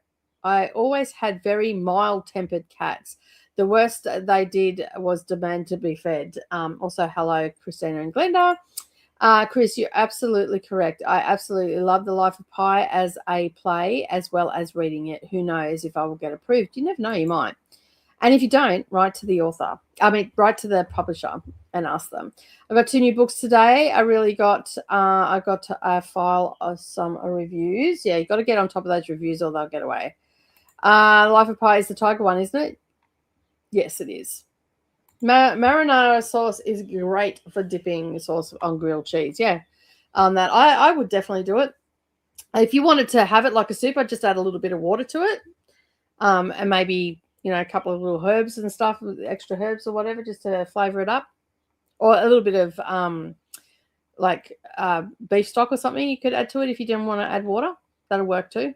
Speaker 1: I always had very mild-tempered cats. The worst they did was demand to be fed. Also, hello, Christina and Glenda. Chris, you're absolutely correct. I absolutely love The Life of Pi as a play as well as reading it. Who knows if I will get approved? You never know, you might. And if you don't, write to the author. Write to the publisher and ask them. I got 2 new books today. I got a file of some reviews. Yeah, you got to get on top of those reviews or they'll get away. Life of Pi is the tiger one, isn't it? Yes, it is. Marinara sauce is great for dipping sauce on grilled cheese. Yeah, that I would definitely do it. If you wanted to have it like a soup, I'd just add a little bit of water to it, and maybe a couple of little herbs and stuff, extra herbs or whatever, just to flavor it up, or a little bit of beef stock or something you could add to it if you didn't want to add water. That'll work too.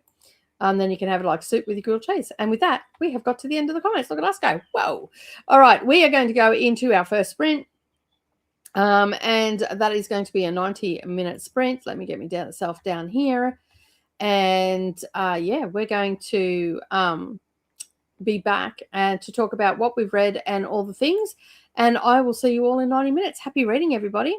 Speaker 1: Then you can have it like soup with your grilled cheese. And with that, we have got to the end of the comments. Look at us go. Whoa. All right. We are going to go into our first sprint. And that is going to be a 90-minute sprint. Let me get myself down here. And yeah, we're going to be back and to talk about what we've read and all the things. And I will see you all in 90 minutes. Happy reading, everybody.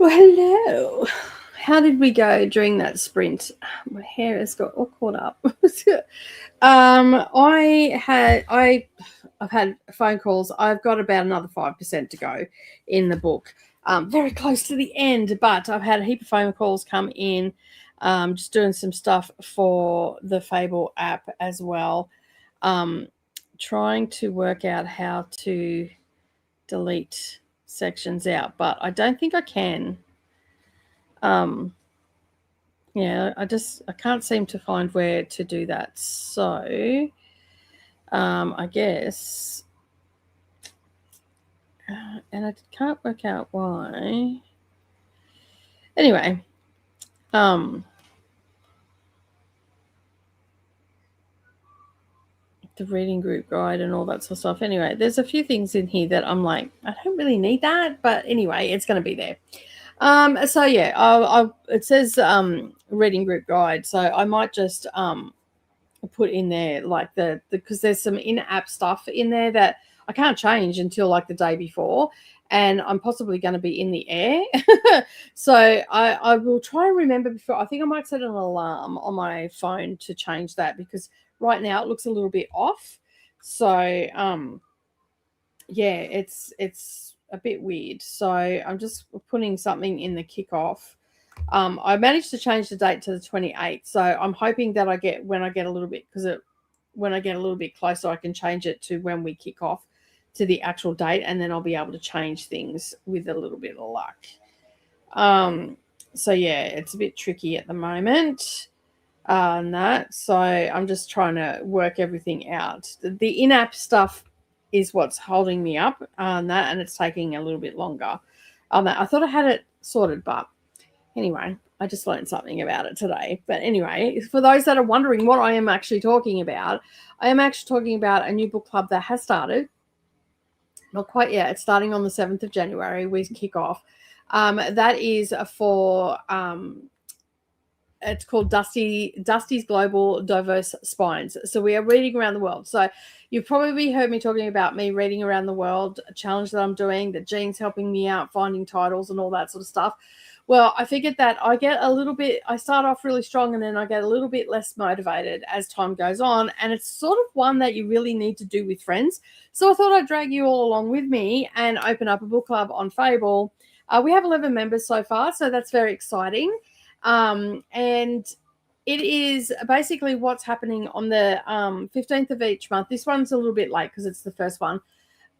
Speaker 1: Well, hello. How did we go during that sprint? My hair has got all caught up. I've had phone calls. I've got about another 5% to go in the book. Very close to the end, but I've had a heap of phone calls come in. Just doing some stuff for the Fable app as well. Trying to work out how to delete sections out, but I don't think I can. Yeah, I can't seem to find where to do that. So I guess, and I can't work out why. Anyway, the reading group guide and all that sort of stuff. Anyway, there's a few things in here that I'm like, I don't really need that, but anyway, it's going to be there. So yeah, it says reading group guide, so I might just put in there like because there's some in-app stuff in there that I can't change until like the day before, and I'm possibly going to be in the air. So I will try and remember before. I think I might set an alarm on my phone to change that, because right now it looks a little bit off. So yeah, it's a bit weird. So I'm just putting something in the kickoff. I managed to change the date to the 28th, so I'm hoping that when I get a little bit closer, I can change it to when we kick off to the actual date, and then I'll be able to change things with a little bit of luck. So yeah, it's a bit tricky at the moment. So I'm just trying to work everything out. The in-app stuff is what's holding me up on that, and it's taking a little bit longer on that. I thought I had it sorted, but anyway, I just learned something about it today. But anyway, for those that are wondering what I am actually talking about, I am actually talking about a new book club that has started. Not quite yet. It's starting on the 7th of January. We kick off. That is for it's called Dusty's Global Diverse Spines. So we are reading around the world. So you've probably heard me talking about me reading around the world, a challenge that I'm doing, that Jean's helping me out, finding titles and all that sort of stuff. Well, I figured that I start off really strong, and then I get a little bit less motivated as time goes on. And it's sort of one that you really need to do with friends. So I thought I'd drag you all along with me and open up a book club on Fable. We have 11 members so far, so that's very exciting. And it is basically what's happening on the 15th of each month. This one's a little bit late because it's the first one.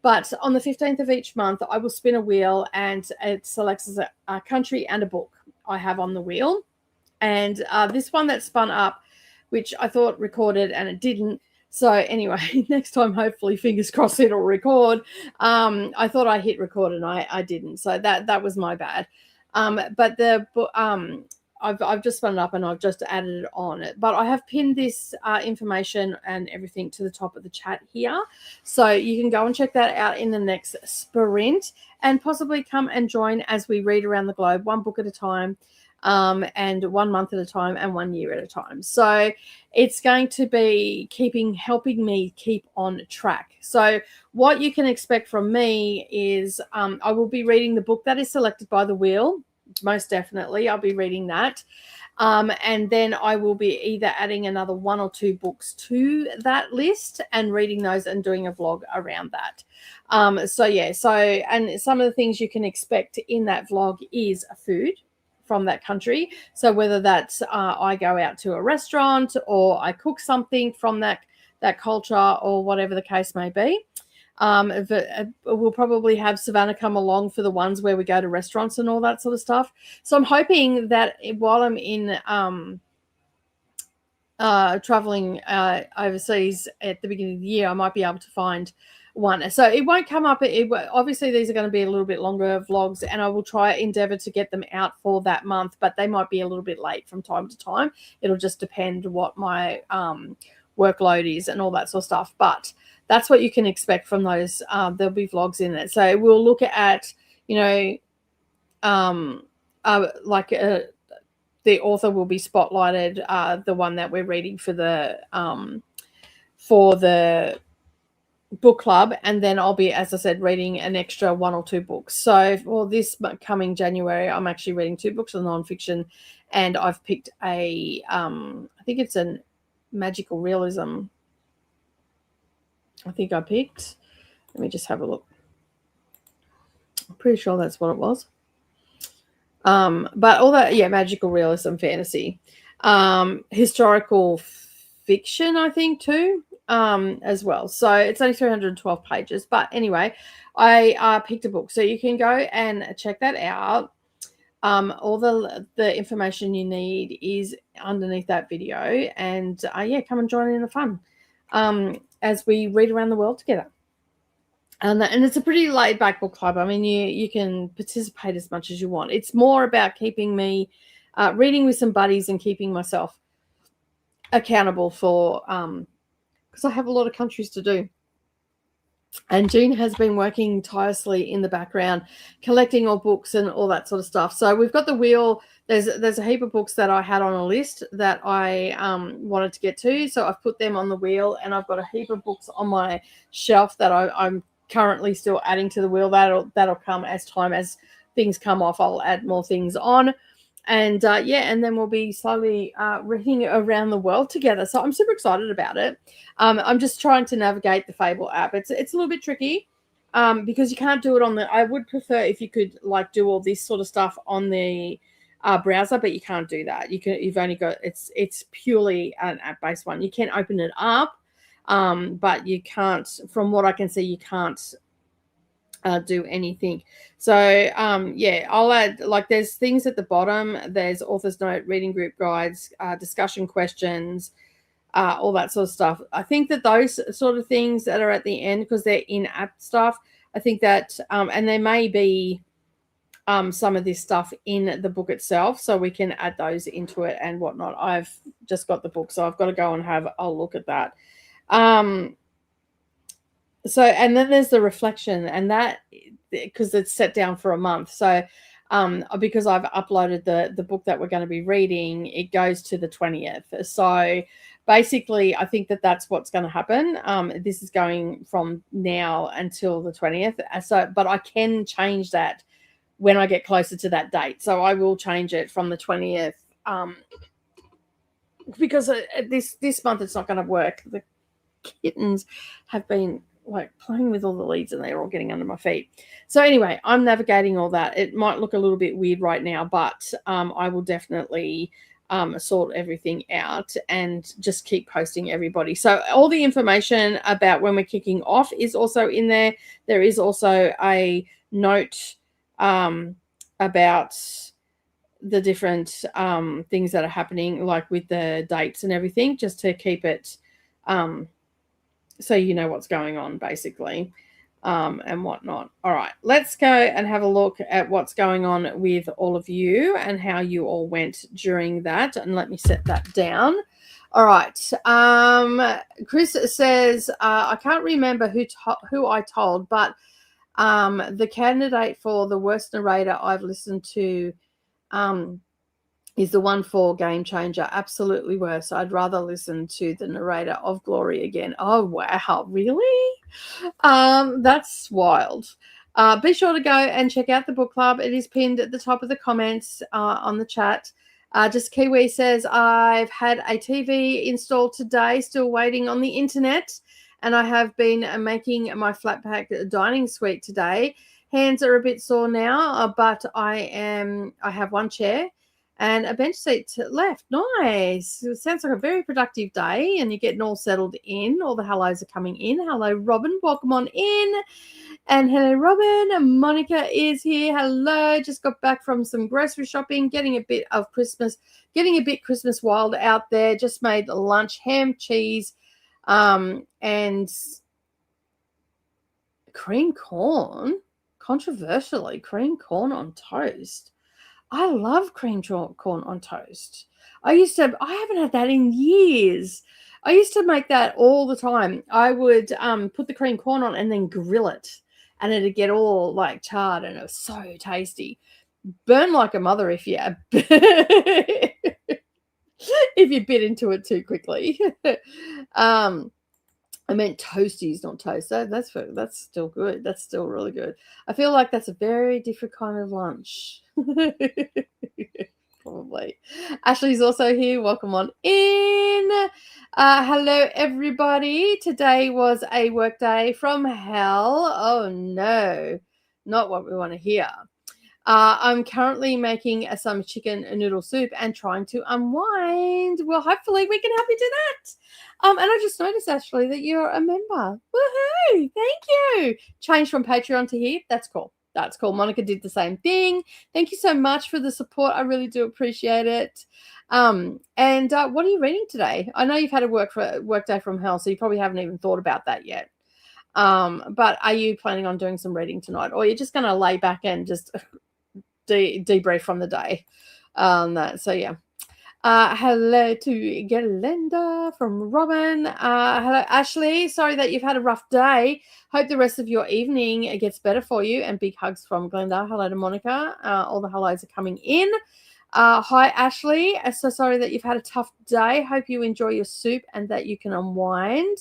Speaker 1: But on the 15th of each month, I will spin a wheel, and it selects a country and a book I have on the wheel. And this one that spun up, which I thought recorded and it didn't. So anyway, next time, hopefully, fingers crossed, it'll record. I thought I hit record and I didn't. So that was my bad. But I've just spun it up and I've just added it on it. But I have pinned this information and everything to the top of the chat here. So you can go and check that out in the next sprint, and possibly come and join as we read around the globe, one book at a time, and 1 month at a time, and 1 year at a time. So it's going to be helping me keep on track. So what you can expect from me is I will be reading the book that is selected by the wheel. Most definitely, I'll be reading that. And then I will be either adding another 1 or 2 books to that list and reading those and doing a vlog around that. And some of the things you can expect in that vlog is food from that country. So whether that's I go out to a restaurant or I cook something from that culture, or whatever the case may be. We'll probably have Savannah come along for the ones where we go to restaurants and all that sort of stuff. So I'm hoping that while I'm in traveling overseas at the beginning of the year, I might be able to find one. So it won't come up. Obviously, these are going to be a little bit longer vlogs, and I will endeavor to get them out for that month, but they might be a little bit late from time to time. It'll just depend what my workload is and all that sort of stuff. But that's what you can expect from those. There'll be vlogs in it. So we'll look at, the author will be spotlighted, the one that we're reading for the book club, and then I'll be, as I said, reading an extra 1 or 2 books. So for this coming January, I'm actually reading 2 books of nonfiction, and I've picked I think it's a magical realism. I think I picked. Let me just have a look. I'm pretty sure that's what it was. But all that, yeah, magical realism, fantasy, historical fiction, I think too, as well. So it's only 312 pages. But anyway, I picked a book, so you can go and check that out. All the information you need is underneath that video, and yeah, come and join in the fun as we read around the world together. And it's a pretty laid back book club. I mean, you can participate as much as you want. It's more about keeping me reading with some buddies and keeping myself accountable for because I have a lot of countries to do. And Jean has been working tirelessly in the background, collecting all books and all that sort of stuff. So we've got the wheel. There's a heap of books that I had on a list that I wanted to get to. So I've put them on the wheel, and I've got a heap of books on my shelf that I'm currently still adding to the wheel. That'll come as time as things come off. I'll add more things on. And yeah, and then we'll be slowly reading around the world together. So I'm super excited about it. I'm just trying to navigate the Fable app. It's a little bit tricky because you can't do it on the. I would prefer if you could like do all this sort of stuff on the browser, but you can't do that. You've only got it's purely an app-based one. You can open it up, but you can't. From what I can see, you can't do anything. So yeah, I'll add, like, there's things at the bottom. There's author's note, reading group guides, discussion questions, all that sort of stuff. I think that those sort of things that are at the end, because they're in-app stuff, I think that and there may be some of this stuff in the book itself, so we can add those into it and whatnot. I've just got the book, so I've got to go and have a look at that. So, and then there's the reflection, and that, because it's set down for a month. So because I've uploaded the book that we're going to be reading, it goes to the 20th. So basically, I think that that's what's going to happen. This is going from now until the 20th. So, but I can change that when I get closer to that date. So I will change it from the 20th because this month it's not going to work. The kittens have been like playing with all the leads, and they're all getting under my feet. So anyway, I'm navigating all that. It might look a little bit weird right now, but I will definitely sort everything out and just keep posting everybody. So all the information about when we're kicking off is also in there. There is also a note about the different things that are happening, like with the dates and everything, just to keep it so you know what's going on, basically, and whatnot. All right, let's go and have a look at what's going on with all of you and how you all went during that. And let me set that down. All right. Chris says, I can't remember who I told, but the candidate for the worst narrator I've listened to is the one for Game Changer. Absolutely worse. I'd rather listen to the narrator of Glory again. Oh, wow. Really? That's wild. Be sure to go and check out the book club. It is pinned at the top of the comments on the chat. Just Kiwi says, I've had a TV installed today, still waiting on the internet, and I have been making my flat pack dining suite today. Hands are a bit sore now, but I have one chair and a bench seat left. Nice. It sounds like a very productive day, and you're getting all settled in. All the hellos are coming in. Hello, Robin. Welcome on in. And hello, Robin. Monica is here. Hello. Just got back from some grocery shopping, getting a bit Christmas wild out there. Just made lunch, ham, cheese, and cream corn. Controversially, cream corn on toast. I love cream corn on toast. I haven't had that in years. I used to make that all the time. I would put the cream corn on and then grill it, and it'd get all like charred, and it was so tasty. Burn like a mother if you if you bit into it too quickly. I meant toasties, not toast. That's still good. That's still really good. I feel like that's a very different kind of lunch. Probably. Ashley's also here. Welcome on in. Hello, everybody. Today was a work day from hell. Oh, no. Not what we want to hear. I'm currently making some chicken noodle soup and trying to unwind. Well, hopefully we can help you do that. And I just noticed, Ashley, that you're a member. Woohoo! Thank you. Changed from Patreon to here. That's cool. That's cool. Monica did the same thing. Thank you so much for the support. I really do appreciate it. And what are you reading today? I know you've had a work day from hell, so you probably haven't even thought about that yet. But are you planning on doing some reading tonight, or you're just going to lay back and just debrief from the day? So yeah. Hello to Galenda from Robin. Hello, Ashley. Sorry that you've had a rough day. Hope the rest of your evening gets better for you. And big hugs from Glenda. Hello to Monica. All the hellos are coming in. Hi, Ashley. So sorry that you've had a tough day. Hope you enjoy your soup and that you can unwind.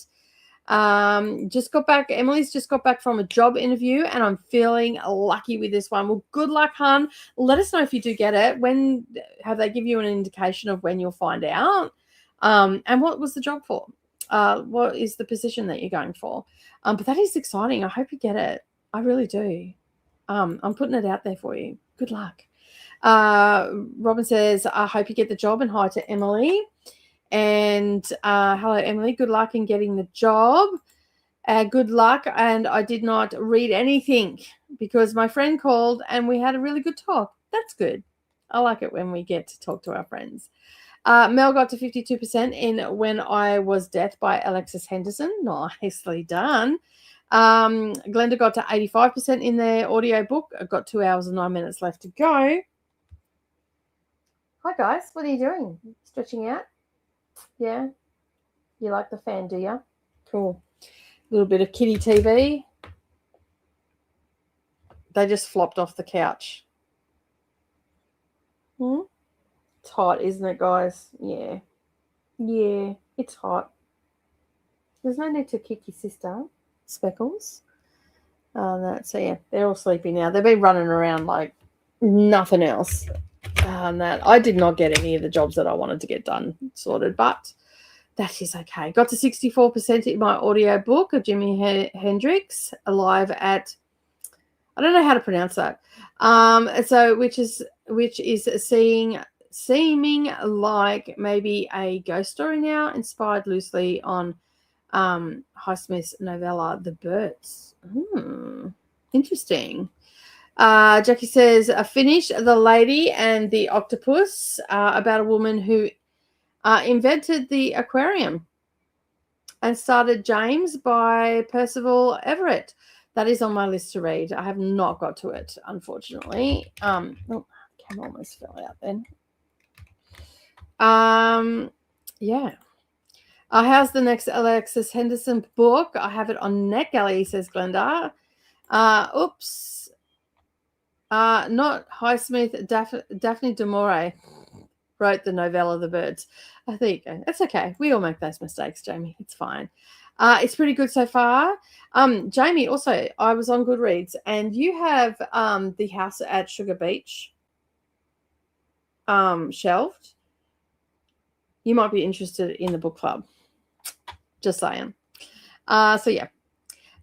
Speaker 1: Just got back. Emily's just got back from a job interview, and I'm feeling lucky with this one. Well, good luck, hun. Let us know if you do get it. When have they give you an indication of when you'll find out? And what was the job for? What is the position that you're going for? But that is exciting. I hope you get it. I really do. I'm putting it out there for you. Good luck. Robin says, I hope you get the job, and hi to Emily. And hello, Emily. Good luck in getting the job. Good luck. And I did not read anything because my friend called and we had a really good talk. That's good. I like it when we get to talk to our friends. Mel got to 52% in When I Was Death by Alexis Henderson. Nicely done. Glenda got to 85% in their audiobook. I've got 2 hours and 9 minutes left to go. Hi, guys. What are you doing? Stretching out? Yeah, you like the fan, do you? Cool. A little bit of kitty TV. They just flopped off the couch. It's hot, isn't it, guys? Yeah, it's hot. There's no need to kick your sister, Speckles. So yeah, they're all sleepy now. They've been running around like nothing else. I did not get any of the jobs that I wanted to get done sorted, but that is okay. Got to 64% in my audio book of Jimi Hendrix, Alive at, I don't know how to pronounce that. So which is seeming like maybe a ghost story now, inspired loosely on Highsmith's novella The Birds. Interesting. Jackie says, finish The Lady and the Octopus, about a woman who invented the aquarium and started James by Percival Everett. That is on my list to read. I have not got to it, unfortunately. Camera almost fell out then. Yeah. How's the next Alexis Henderson book? I have it on NetGalley, says Glenda. Oops. Not Highsmith. Daphne du Maurier wrote the novella The Birds. There you go. That's okay. We all make those mistakes, Jamie. It's fine. It's pretty good so far. Jamie, also, I was on Goodreads, and you have The House at Sugar Beach shelved. You might be interested in the book club. Just saying. So yeah.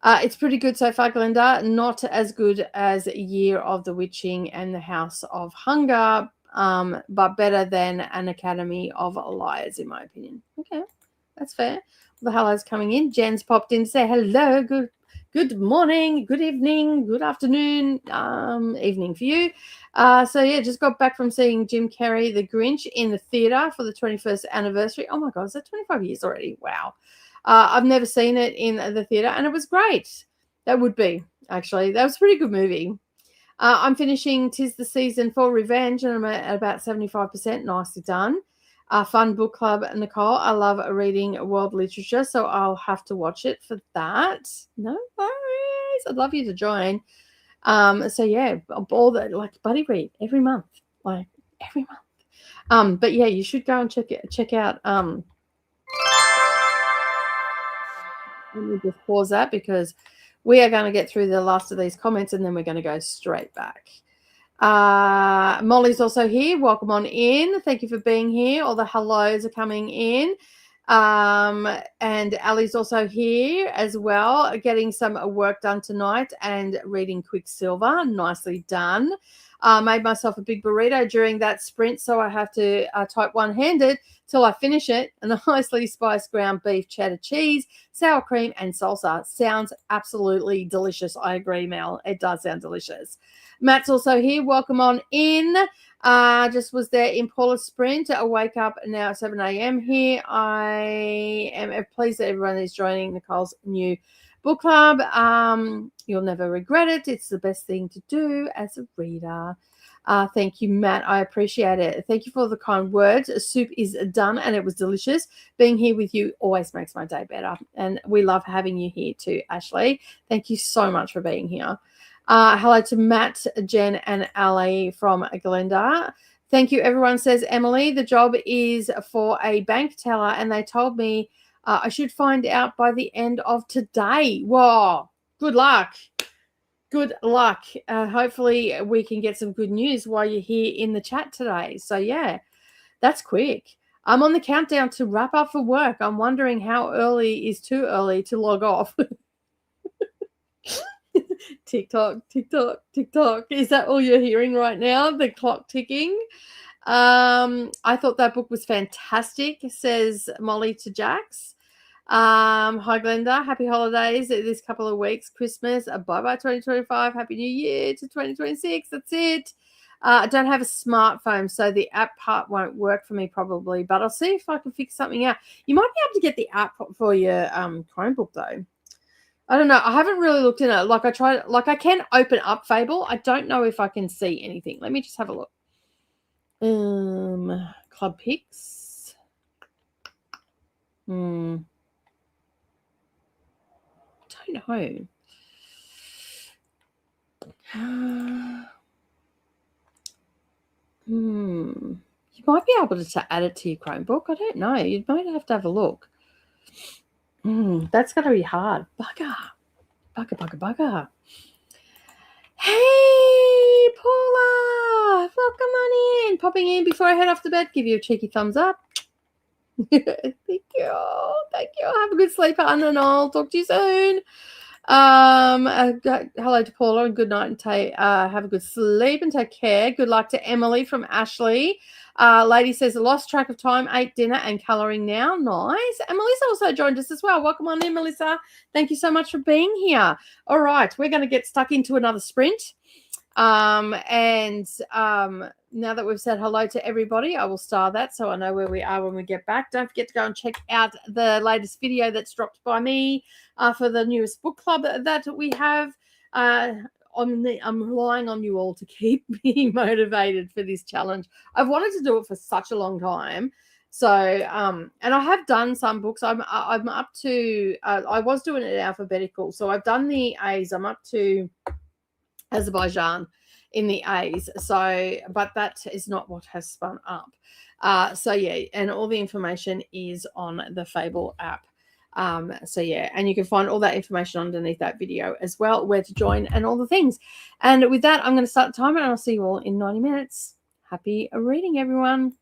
Speaker 1: It's pretty good so far, Glenda. Not as good as Year of the Witching and The House of Hunger, but better than An Academy of Liars, in my opinion. Okay, that's fair. The hello's coming in. Jen's popped in to say hello. Good morning, good evening, good afternoon, evening for you. So yeah, just got back from seeing Jim Carrey, The Grinch, in the theatre for the 21st anniversary. Oh my God, is that 25 years already? Wow. I've never seen it in the theatre, and it was great. That would be, actually. That was a pretty good movie. I'm finishing 'Tis the Season for Revenge, and I'm at about 75%. Nicely done. Fun book club, Nicole. I love reading world literature, so I'll have to watch it for that. No worries. I'd love you to join. So yeah, all that, like, buddy read every month, like every month. But yeah, you should go and check out Let me just pause that because we are going to get through the last of these comments and then we're going to go straight back. Molly's also here. Welcome on in. Thank you for being here. All the hellos are coming in. And Ali's also here as well, getting some work done tonight and reading Quicksilver. Nicely done. Made myself a big burrito during that sprint, so I have to type one-handed till I finish it. And a nicely spiced ground beef, cheddar cheese, sour cream, and salsa. Sounds absolutely delicious. I agree, Mel. It does sound delicious. Matt's also here. Welcome on in. Just was there in Paula Sprint. I wake up now at 7 a.m. here. I am pleased that everyone is joining Nicole's new book club. You'll never regret it. It's the best thing to do as a reader. Thank you, Matt. I appreciate it. Thank you for the kind words. Soup is done and it was delicious. Being here with you always makes my day better. And we love having you here too, Ashley. Thank you so much for being here. Hello to Matt, Jen, and Ali from Glenda. Thank you, everyone, says Emily. The job is for a bank teller, and they told me I should find out by the end of today. Whoa, good luck. Good luck. Hopefully, we can get some good news while you're here in the chat today. So, yeah, that's quick. I'm on the countdown to wrap up for work. I'm wondering how early is too early to log off. TikTok, TikTok, TikTok. Is that all you're hearing right now? The clock ticking? I thought that book was fantastic, says Molly to Jax. Hi, Glenda. Happy holidays this couple of weeks. Christmas. Bye-bye 2025. Happy New Year to 2026. That's it. I don't have a smartphone, so the app part won't work for me probably, but I'll see if I can fix something out. You might be able to get the app for your Chromebook, though. I don't know. I haven't really looked in it. Like I tried, like I can open up Fable. I don't know if I can see anything. Let me just have a look. Club Picks. Don't know. You might be able to add it to your Chromebook. I don't know. You might have to have a look. That's going to be hard. Bugger. Hey, Paula. Welcome on in. Popping in before I head off to bed. Give you a cheeky thumbs up. Thank you. Have a good sleep, Anna, and I'll talk to you soon. Hello to Paula and good night and have a good sleep and take care. Good luck to Emily from Ashley. Lady says, lost track of time, ate dinner and colouring now. Nice. And Melissa also joined us as well. Welcome on in, Melissa. Thank you so much for being here. All right, we're going to get stuck into another sprint. Now that we've said hello to everybody, I will star that so I know where we are when we get back. Don't forget to go and check out the latest video that's dropped by me for the newest book club that we have. I'm relying on you all to keep me motivated for this challenge. I've wanted to do it for such a long time. So, and I have done some books. I'm up to, I was doing it alphabetical. So I've done the A's. I'm up to Azerbaijan in the A's. So, but that is not what has spun up. So yeah, and all the information is on the Fable app. So yeah, and you can find all that information underneath that video as well, where to join and all the things. And with that, I'm going to start the timer and I'll see you all in 90 minutes. Happy reading, everyone.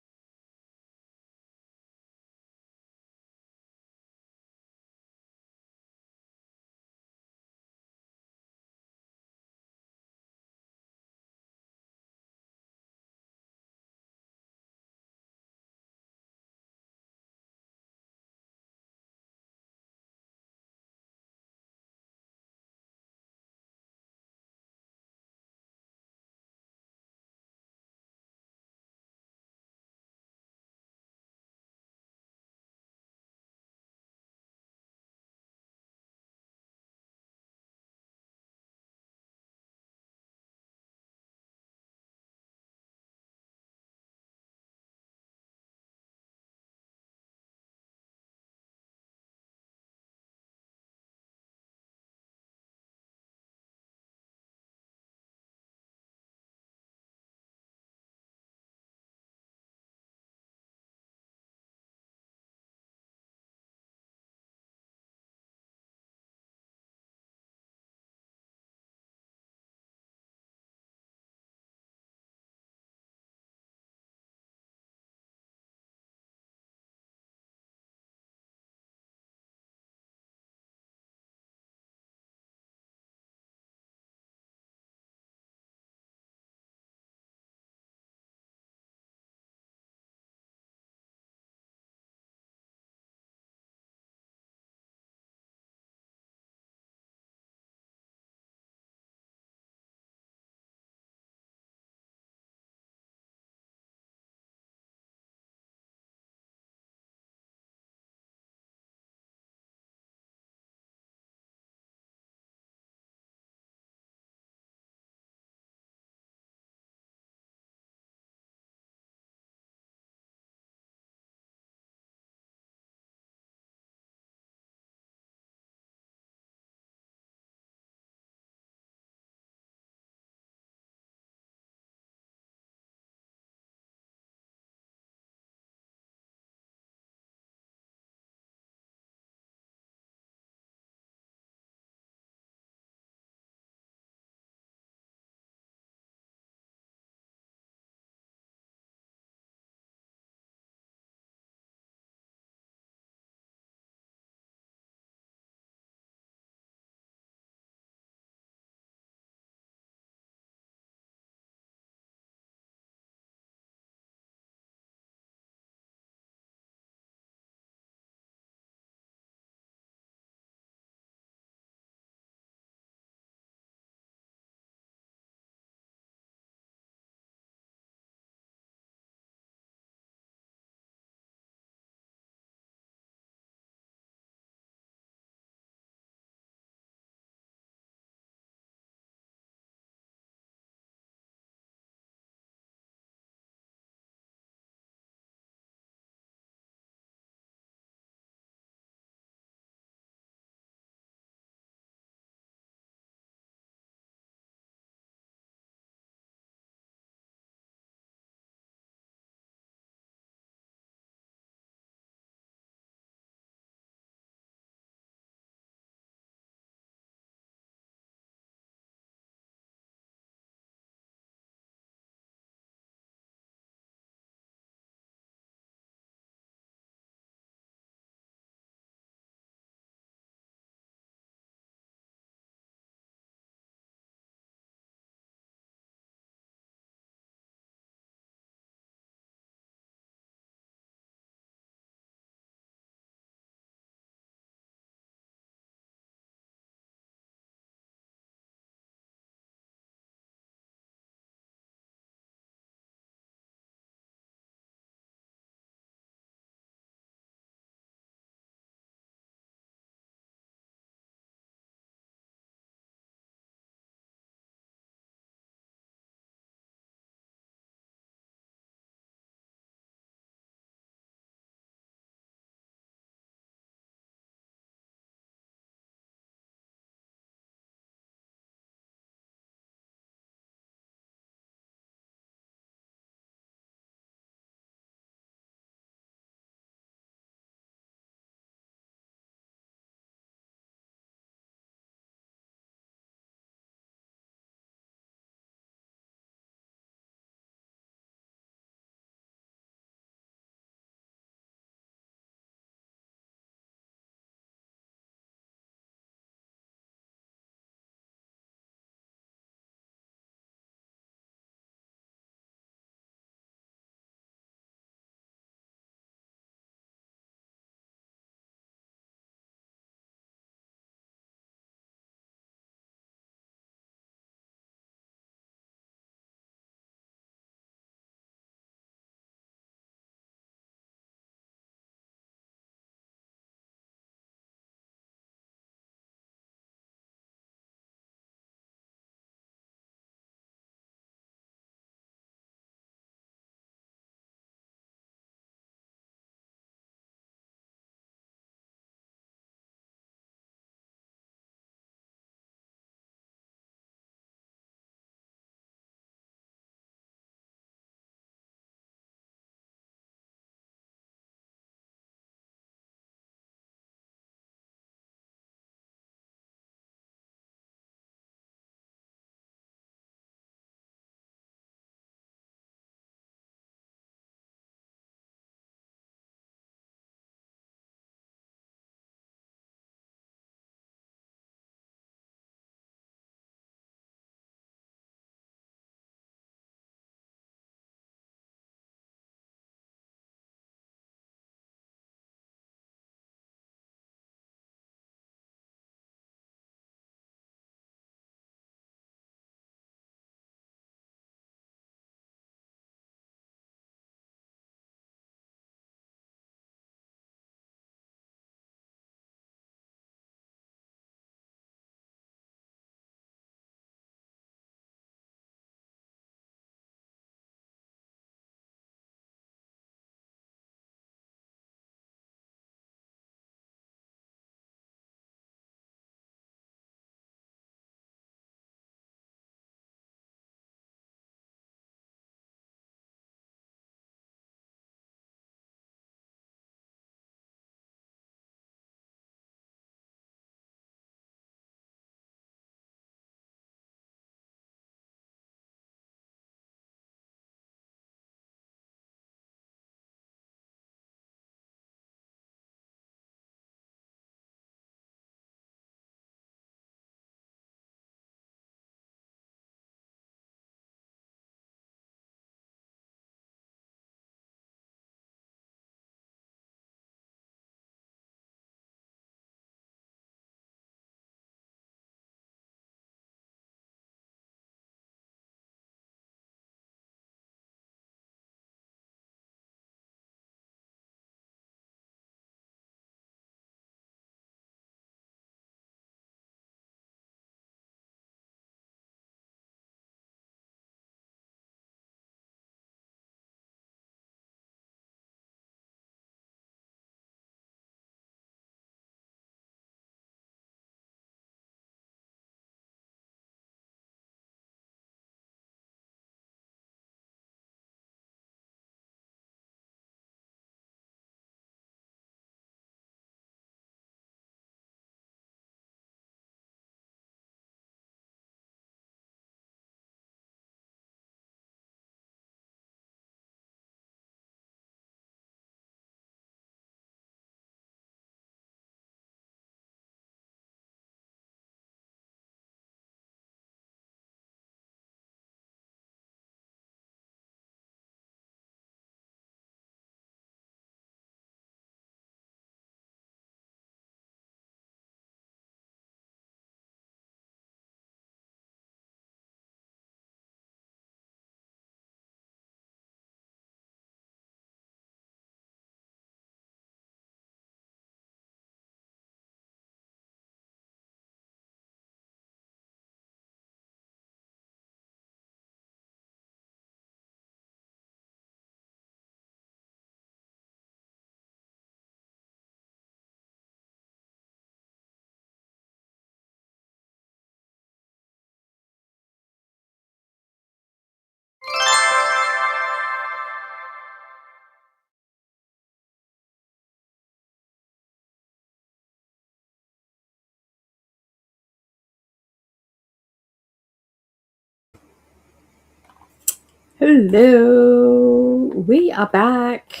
Speaker 1: Hello, we are back.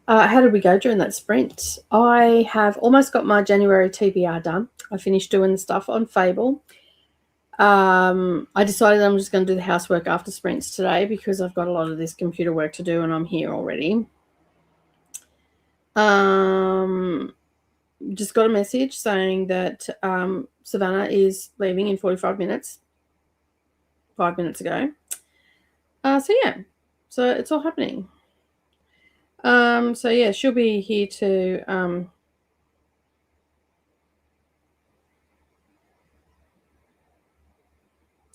Speaker 1: How did we go during that sprint? I have almost got my January TBR done. I finished doing the stuff on Fable. I decided I'm just going to do the housework after sprints today because I've got a lot of this computer work to do and I'm here already. Just got a message saying that Savannah is leaving in 45 minutes. 5 minutes ago. So it's all happening. She'll be here to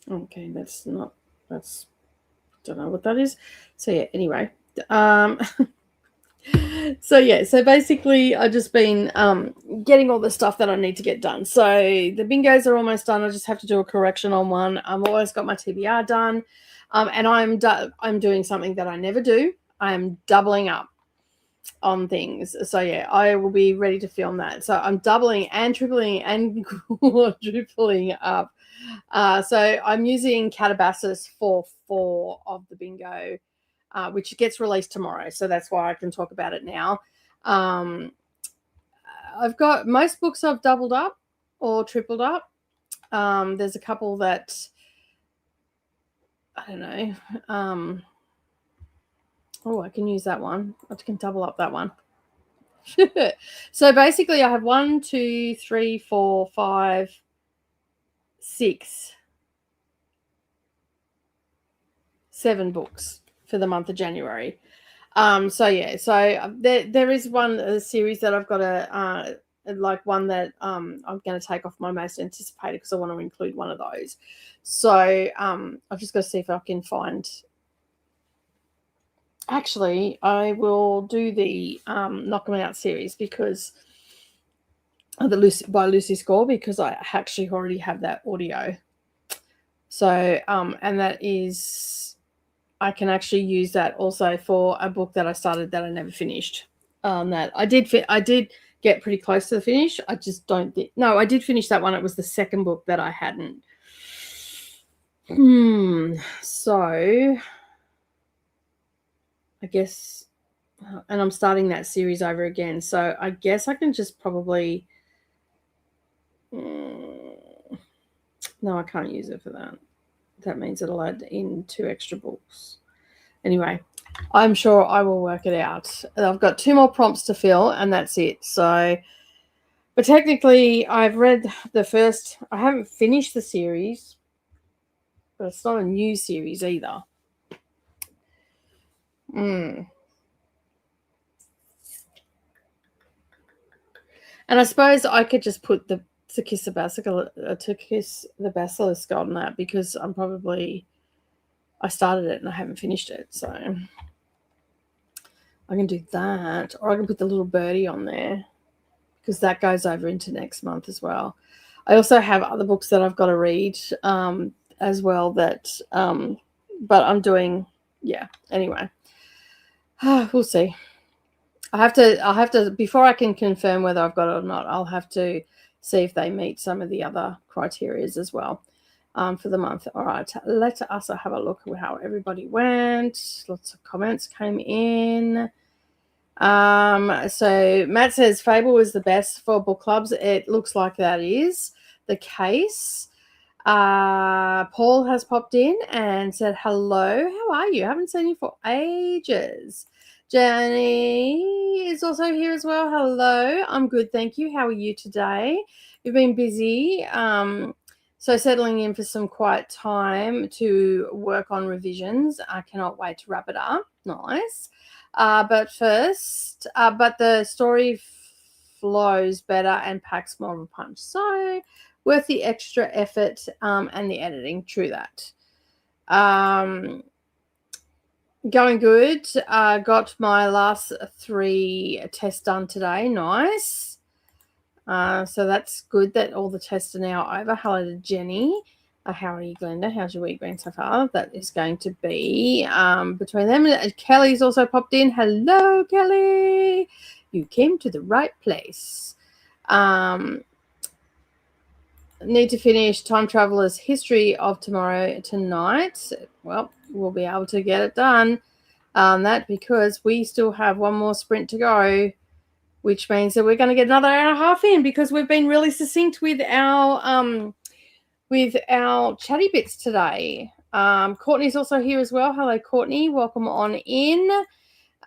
Speaker 1: okay, that's don't know what that is. So yeah, anyway. So basically I've just been getting all the stuff that I need to get done. So the bingos are almost done. I just have to do a correction on one. I've always got my TBR done. And I'm doing something that I never do. I'm doubling up on things. So yeah, I will be ready to film that. So I'm doubling and tripling and quadrupling up. So I'm using Calabasas for 4 of the bingo, which gets released tomorrow. So that's why I can talk about it now. I've got most books I've doubled up or tripled up. There's a couple that I don't know. I can use that one. I can double up that one. So basically I have 1, 2, 3, 4, 5, 6, 7 books for the month of January. So there is one series that I've got one that I'm going to take off my most anticipated because I want to include one of those. So I've just got to see if I can find. Actually, I will do the Knock 'Em Out series because by Lucy Score because I actually already have that audio. So and that is. I can actually use that also for a book that I started that I never finished. That I did get pretty close to the finish. I just don't think. No, I did finish that one. It was the second book that I hadn't. So I guess, and I'm starting that series over again. So I guess I can just probably. No, I can't use it for that. That means it'll add in 2 extra books. Anyway, I'm sure I will work it out. I've got 2 more prompts to fill and that's it. So, but technically I've read the first, I haven't finished the series, but it's not a new series either. And I suppose I could just put To Kiss the Basilisk on that because I started it and I haven't finished it. So I can do that, or I can put the little birdie on there because that goes over into next month as well. I also have other books that I've got to read as well but I'm doing, anyway. We'll see. I'll have to, before I can confirm whether I've got it or not, I'll have to see if they meet some of the other criterias as well. For the month. All right, let us have a look at how everybody went. Lots of comments came in. So Matt says Fable was the best for book clubs. It looks like that is the case. Paul has popped in and said hello. How are you? I haven't seen you for ages. Jenny is also here as well. Hello. I'm good, thank you. How are you today? You've been busy. So settling in for some quiet time to work on revisions. I cannot wait to wrap it up. Nice. But the story flows better and packs more of a punch. So worth the extra effort and the editing. True that. Going good. Got my last 3 tests done today. Nice. So that's good that all the tests are now over. Hello to Jenny. How are you, Glenda? How's your week been so far? That is going to be between them. Kelly's also popped in. Hello, Kelly. You came to the right place. Need to finish Time Traveler's History of Tomorrow tonight. Well, we'll be able to get it done. That because we still have one more sprint to go, which means that we're going to get another hour and a half in because we've been really succinct with our chatty bits today. Courtney's also here as well. Hello, Courtney. Welcome on in.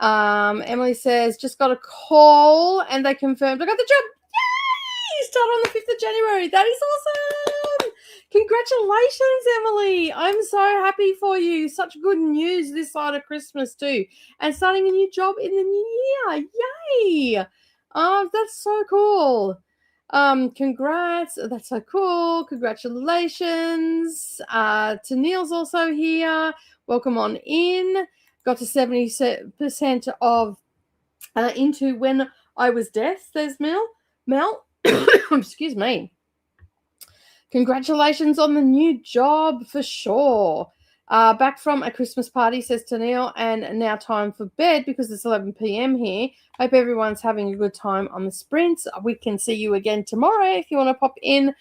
Speaker 1: Emily says, just got a call and they confirmed I got the job. Yay! You start on the 5th of January. That is awesome. Congratulations, Emily. I'm so happy for you. Such good news this side of Christmas too. And starting a new job in the new year. Yay. Oh, that's so cool. Congrats. That's so cool. Congratulations. Tennille's also here. Welcome on in. Got to 70% of into when I was deaf. There's Mel. Excuse me. Congratulations on the new job for sure. Back from a Christmas party, says Tennille, and now time for bed because it's 11 p.m. here. Hope everyone's having a good time on the sprints. We can see you again tomorrow if you want to pop in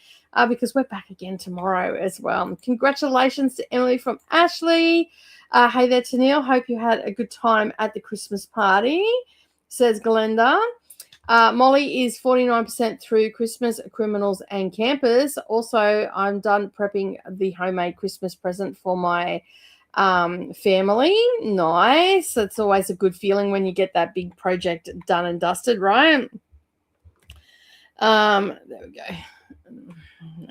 Speaker 1: because we're back again tomorrow as well. Congratulations to Emily from Ashley. Hey there, Tennille. Hope you had a good time at the Christmas party, says Glenda. Molly is 49% through Christmas, Criminals and Campers. Also, I'm done prepping the homemade Christmas present for my family. Nice. It's always a good feeling when you get that big project done and dusted, right? There we go.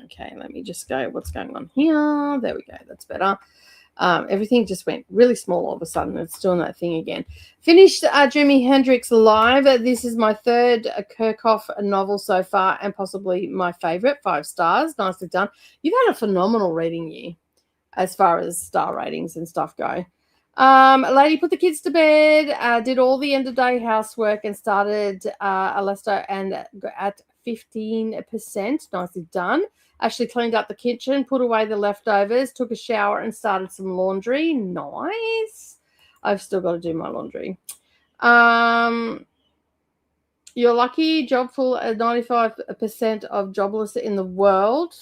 Speaker 1: Okay, let me just go. What's going on here? There we go. That's better. Everything just went really small all of a sudden. It's doing that thing again. Finished Jimi Hendrix Live. This is my third Kirchhoff novel so far and possibly my favorite. 5 stars. Nicely done. You've had a phenomenal reading year as far as star ratings and stuff go. Lady put the kids to bed, did all the end of day housework and started Alesto and at 15%. Nicely done. Actually cleaned up the kitchen, put away the leftovers, took a shower and started some laundry. Nice. I've still got to do my laundry. You're lucky. Job full at 95% of jobless in the world.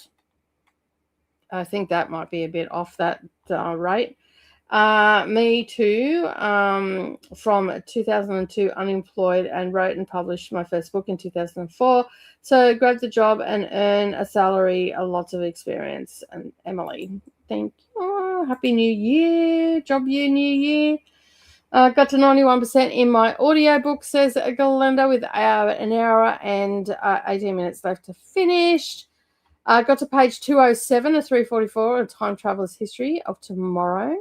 Speaker 1: I think that might be a bit off that rate. Me too. From 2002, unemployed, and wrote and published my first book in 2004. So grab the job and earn a salary, lots of experience. And Emily, thank you. Oh, Happy New Year. Job year, new year. Got to 91% in my audiobook, says Galenda, with an hour and 18 minutes left to finish. Got to page 207 of 344 of Time Traveler's History of Tomorrow.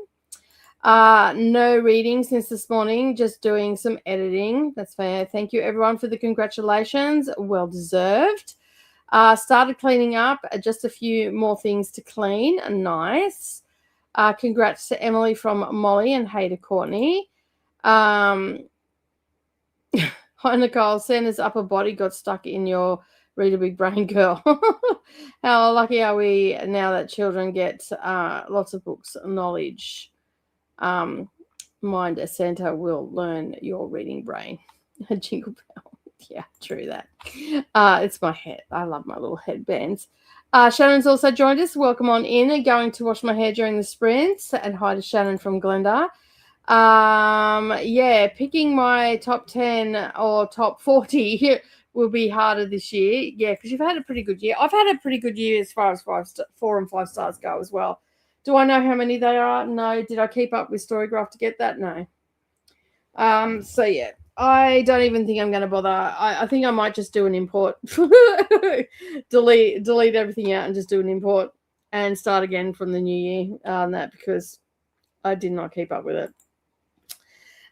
Speaker 1: No reading since this morning, just doing some editing. That's fair. Thank you, everyone, for the congratulations. Well deserved. Started cleaning up. Just a few more things to clean. Nice. Congrats to Emily from Molly and hey to Courtney. Hi, Nicole. Santa's upper body got stuck in your Read a Big Brain girl. How lucky are we now that children get lots of books, knowledge. Mind as Santa will learn your reading brain. A jingle bell. Yeah, true that. It's my head. I love my little headbands. Shannon's also joined us. Welcome on in. Going to wash my hair during the sprints. And hi to Shannon from Glenda. Yeah, picking my top 10 or top 40 will be harder this year. Yeah, because you've had a pretty good year. I've had a pretty good year as far as 4 and 5 stars go as well. Do I know how many they are? No. Did I keep up with Storygraph to get that? No. So, yeah, I don't even think I'm going to bother. I think I might just do an import. delete everything out and just do an import and start again from the new year on that because I did not keep up with it.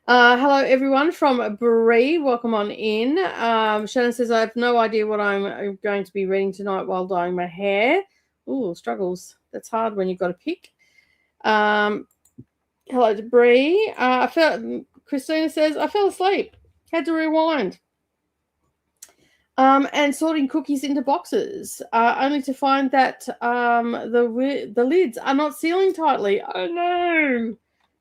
Speaker 1: Hello, everyone from Bree. Welcome on in. Shannon says, I have no idea what I'm going to be reading tonight while dyeing my hair. Ooh, struggles. That's hard when you've got to pick. Hello to Bree. Christina says, I fell asleep. Had to rewind. And sorting cookies into boxes, only to find that the lids are not sealing tightly. Oh, no.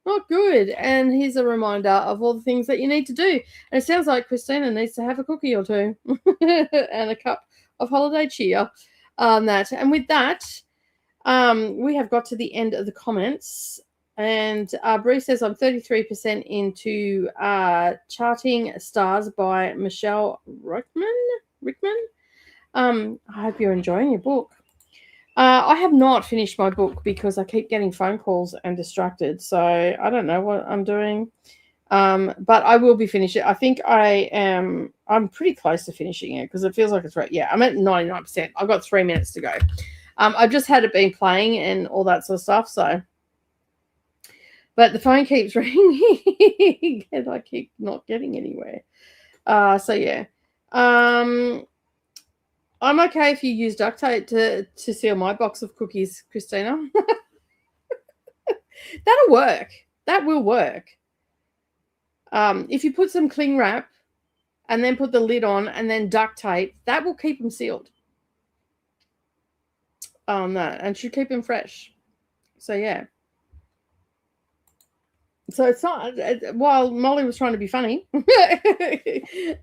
Speaker 1: Not good. And here's a reminder of all the things that you need to do. And it sounds like Christina needs to have a cookie or two and a cup of holiday cheer on that. And with that, we have got to the end of the comments. And Bruce says, I'm 33% into Charting Stars by Michelle Rickman. I hope you're enjoying your book. I have not finished my book because I keep getting phone calls and distracted. So I don't know what I'm doing. But I will be finishing. I think I'm pretty close to finishing it because it feels like it's right. Yeah, I'm at 99%. I've got 3 minutes to go. I've just had it been playing and all that sort of stuff. So, but the phone keeps ringing and I keep not getting anywhere. So yeah. I'm okay if you use duct tape to seal my box of cookies, Christina. That'll work. That will work. If you put some cling wrap and then put the lid on and then duct tape, that will keep them sealed. And should keep them fresh. So yeah. So it's not, while Molly was trying to be funny, that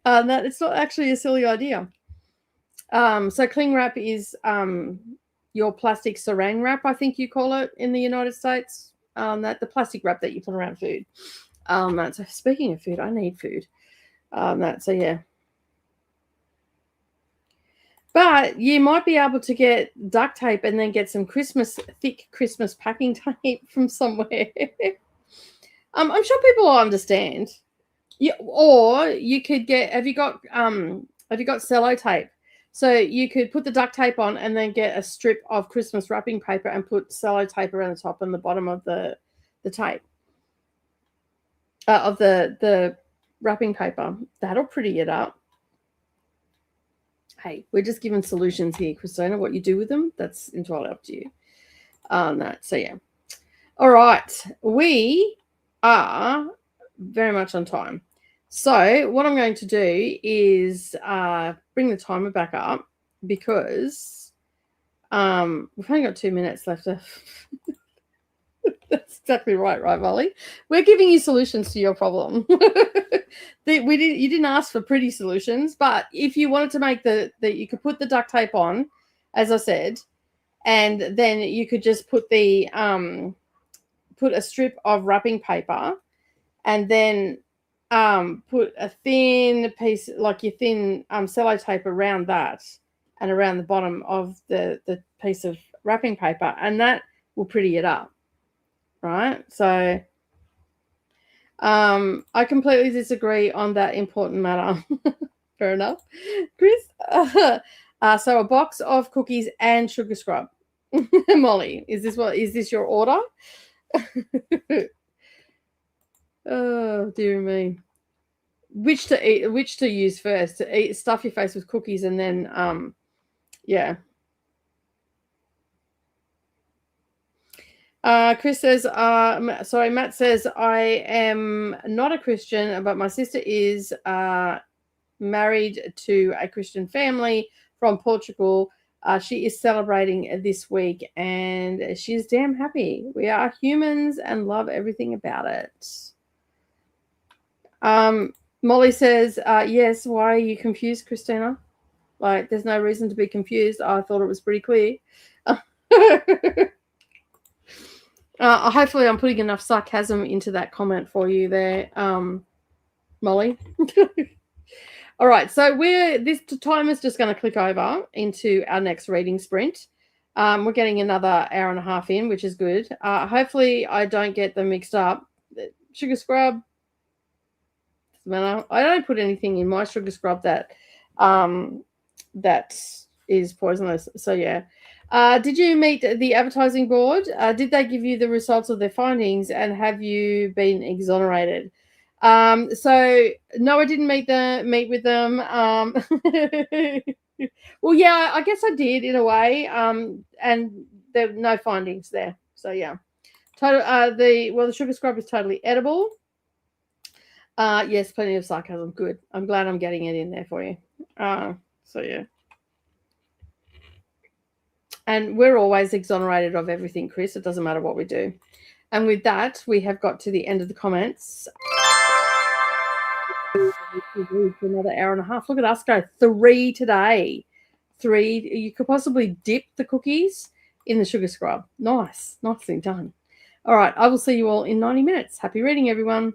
Speaker 1: it's not actually a silly idea. So cling wrap is your plastic saran wrap, I think you call it in the United States. That the plastic wrap that you put around food. So speaking of food, I need food. So yeah. But you might be able to get duct tape and then get some thick Christmas packing tape from somewhere. I'm sure people will understand. Or you could get. Have you got cello tape? So you could put the duct tape on and then get a strip of Christmas wrapping paper and put cello tape around the top and the bottom of the tape of the wrapping paper. That'll pretty it up. Hey, we're just giving solutions here, Christina. What you do with them, that's entirely up to you. So yeah. All right, we are very much on time. So what I'm going to do is bring the timer back up because we've only got 2 minutes left. That's exactly right, Molly? We're giving you solutions to your problem. You didn't ask for pretty solutions, but if you wanted to make you could put the duct tape on, as I said, and then you could just put put a strip of wrapping paper, and then put a thin piece, like your thin cello tape around that, and around the bottom of the piece of wrapping paper, and that will pretty it up. Right, so I completely disagree on that important matter. Fair enough, Chris. So a box of cookies and sugar scrub. Molly, is this your order? Oh dear me. Which to use first? To stuff your face with cookies and then yeah. Chris says, Matt says, I am not a Christian, but my sister is married to a Christian family from Portugal. She is celebrating this week and she's damn happy. We are humans and love everything about it. Molly says, yes, why are you confused, Christina? Like, there's no reason to be confused. I thought it was pretty clear. Hopefully I'm putting enough sarcasm into that comment for you there, Molly. All right, so this time is just going to click over into our next reading sprint. We're getting another hour and a half in, which is good. Hopefully I don't get them mixed up. Sugar scrub, doesn't matter. I don't put anything in my sugar scrub that is poisonous. So yeah. Did you meet the advertising board? Did they give you the results of their findings, and have you been exonerated? So no, I didn't meet with them. Well, yeah, I guess I did in a way. And there were no findings there. So yeah, the sugar scrub is totally edible. Yes, plenty of sarcasm. Good. I'm glad I'm getting it in there for you. So yeah. And we're always exonerated of everything, Chris. It doesn't matter what we do. And with that, we have got to the end of the comments. Another hour and a half. Look at us go. 3 today. 3. You could possibly dip the cookies in the sugar scrub. Nice. Nicely done. All right, I will see you all in 90 minutes. Happy reading, everyone.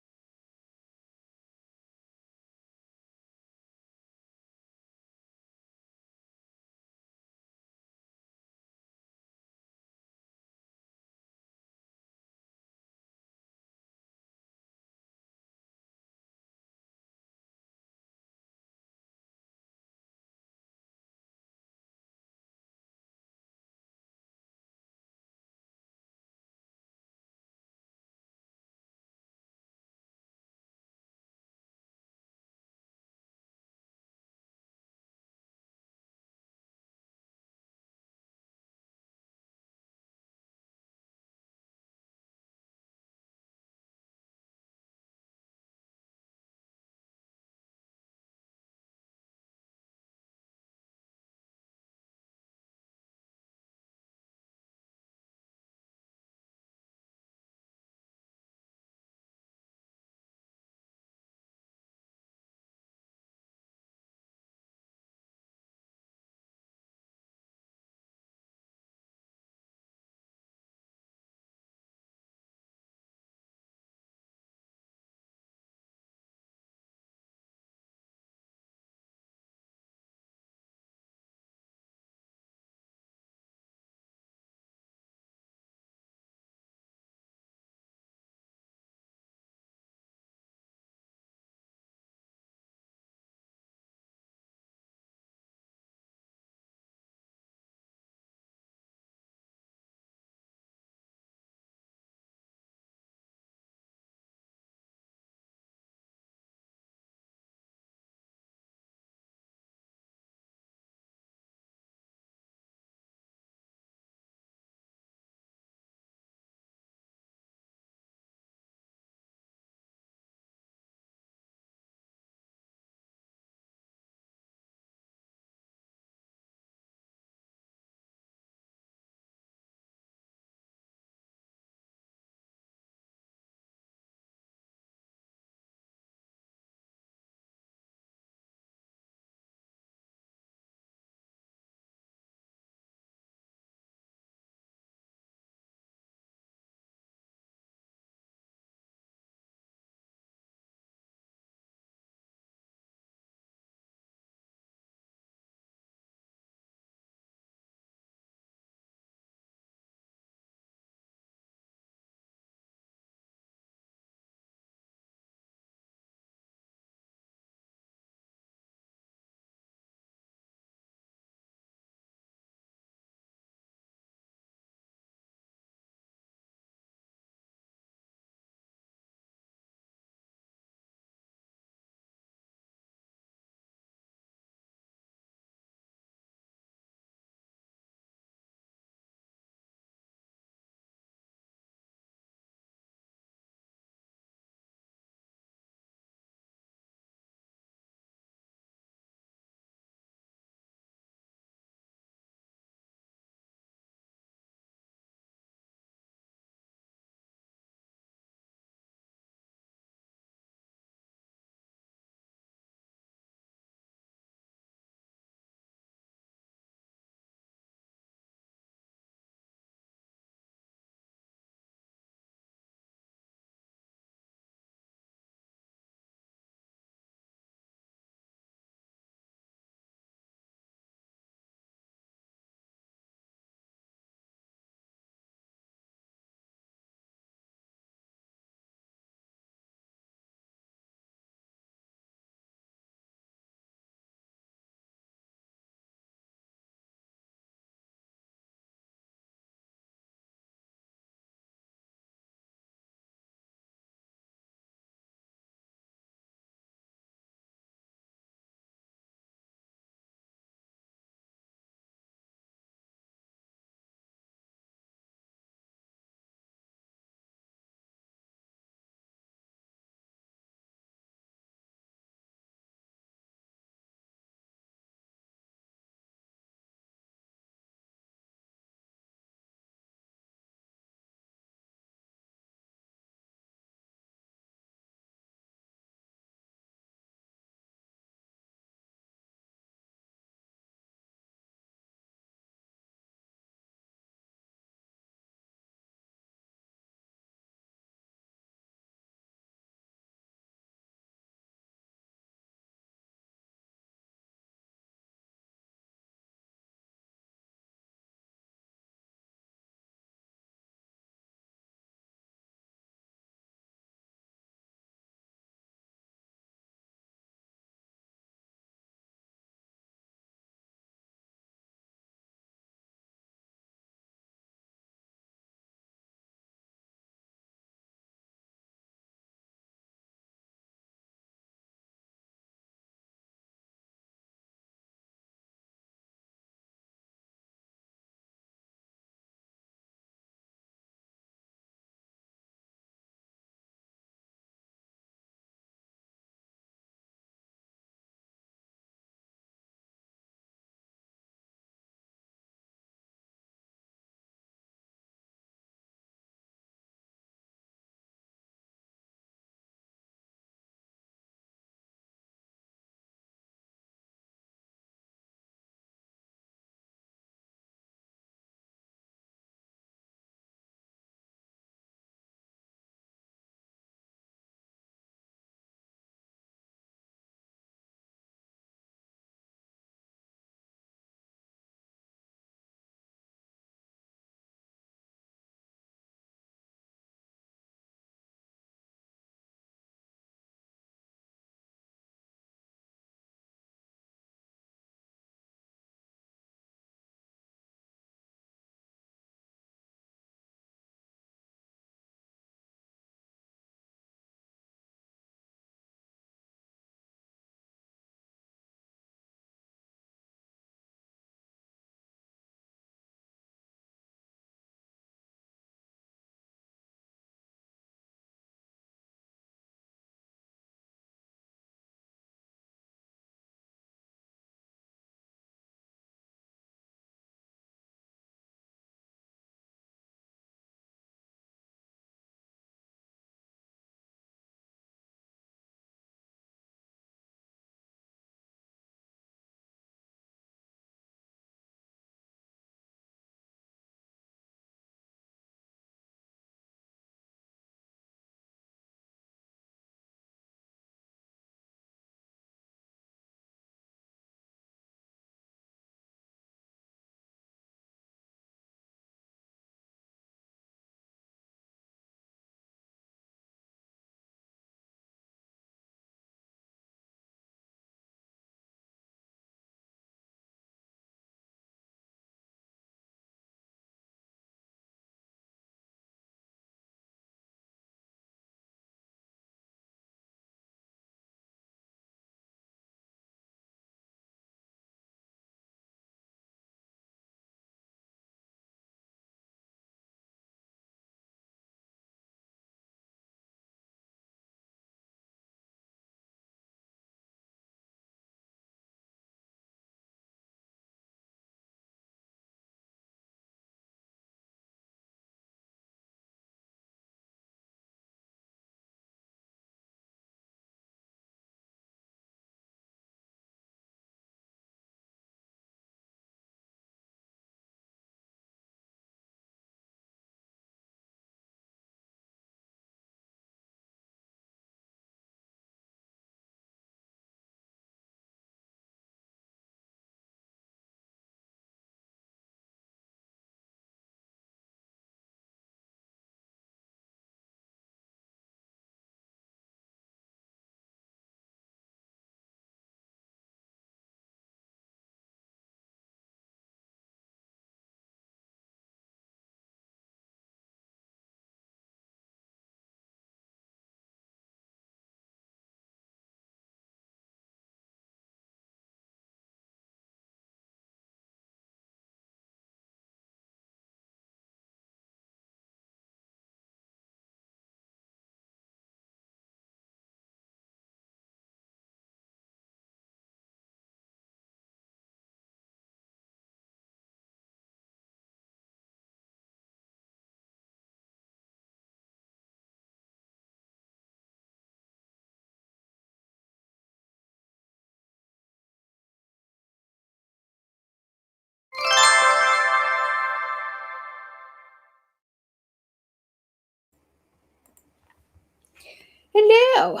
Speaker 1: Well,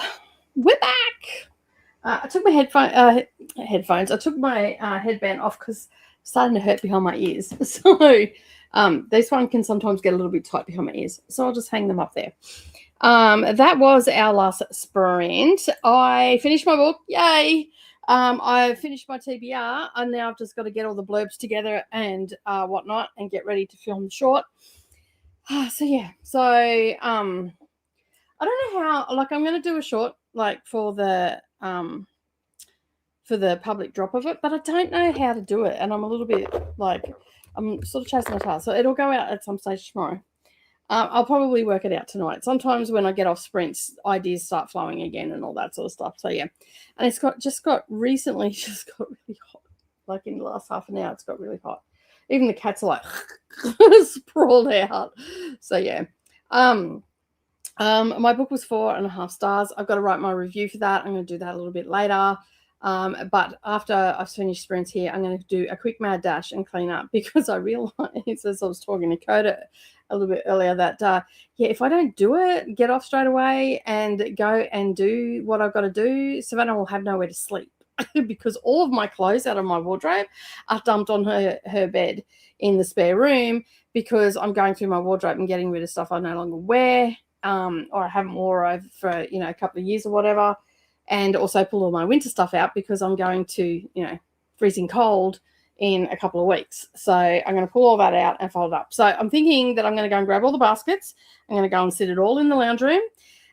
Speaker 1: we're back. I took my headphones. I took my headband off because it's starting to hurt behind my ears. So this one can sometimes get a little bit tight behind my ears. So I'll just hang them up there. That was our last sprint. I finished my book. Yay. I finished my TBR, and now I've just got to get all the blurbs together and whatnot and get ready to film the short. So yeah. So I don't know how, like, I'm going to do a short, like, for the public drop of it, but I don't know how to do it, and I'm a little bit, like, I'm sort of chasing my tail. So it'll go out at some stage tomorrow. I'll probably work it out tonight. Sometimes when I get off sprints, ideas start flowing again and all that sort of stuff. So yeah, and it's got recently really hot. Like in the last half an hour, it's got really hot. Even the cats are like sprawled out. So yeah. My book was 4.5 stars. I've got to write my review for that. I'm going to do that a little bit later. But after I've finished sprints here, I'm going to do a quick mad dash and clean up, because I realized, as I was talking to Coda a little bit earlier, that if I don't do it, get off straight away and go and do what I've got to do, Savannah will have nowhere to sleep because all of my clothes out of my wardrobe are dumped on her bed in the spare room, because I'm going through my wardrobe and getting rid of stuff I no longer wear, or I haven't worn over for a couple of years or whatever. And also pull all my winter stuff out, because I'm going to, freezing cold in a couple of weeks. So I'm going to pull all that out and fold it up. So I'm thinking that I'm going to go and grab all the baskets. I'm going to go and sit it all in the lounge room.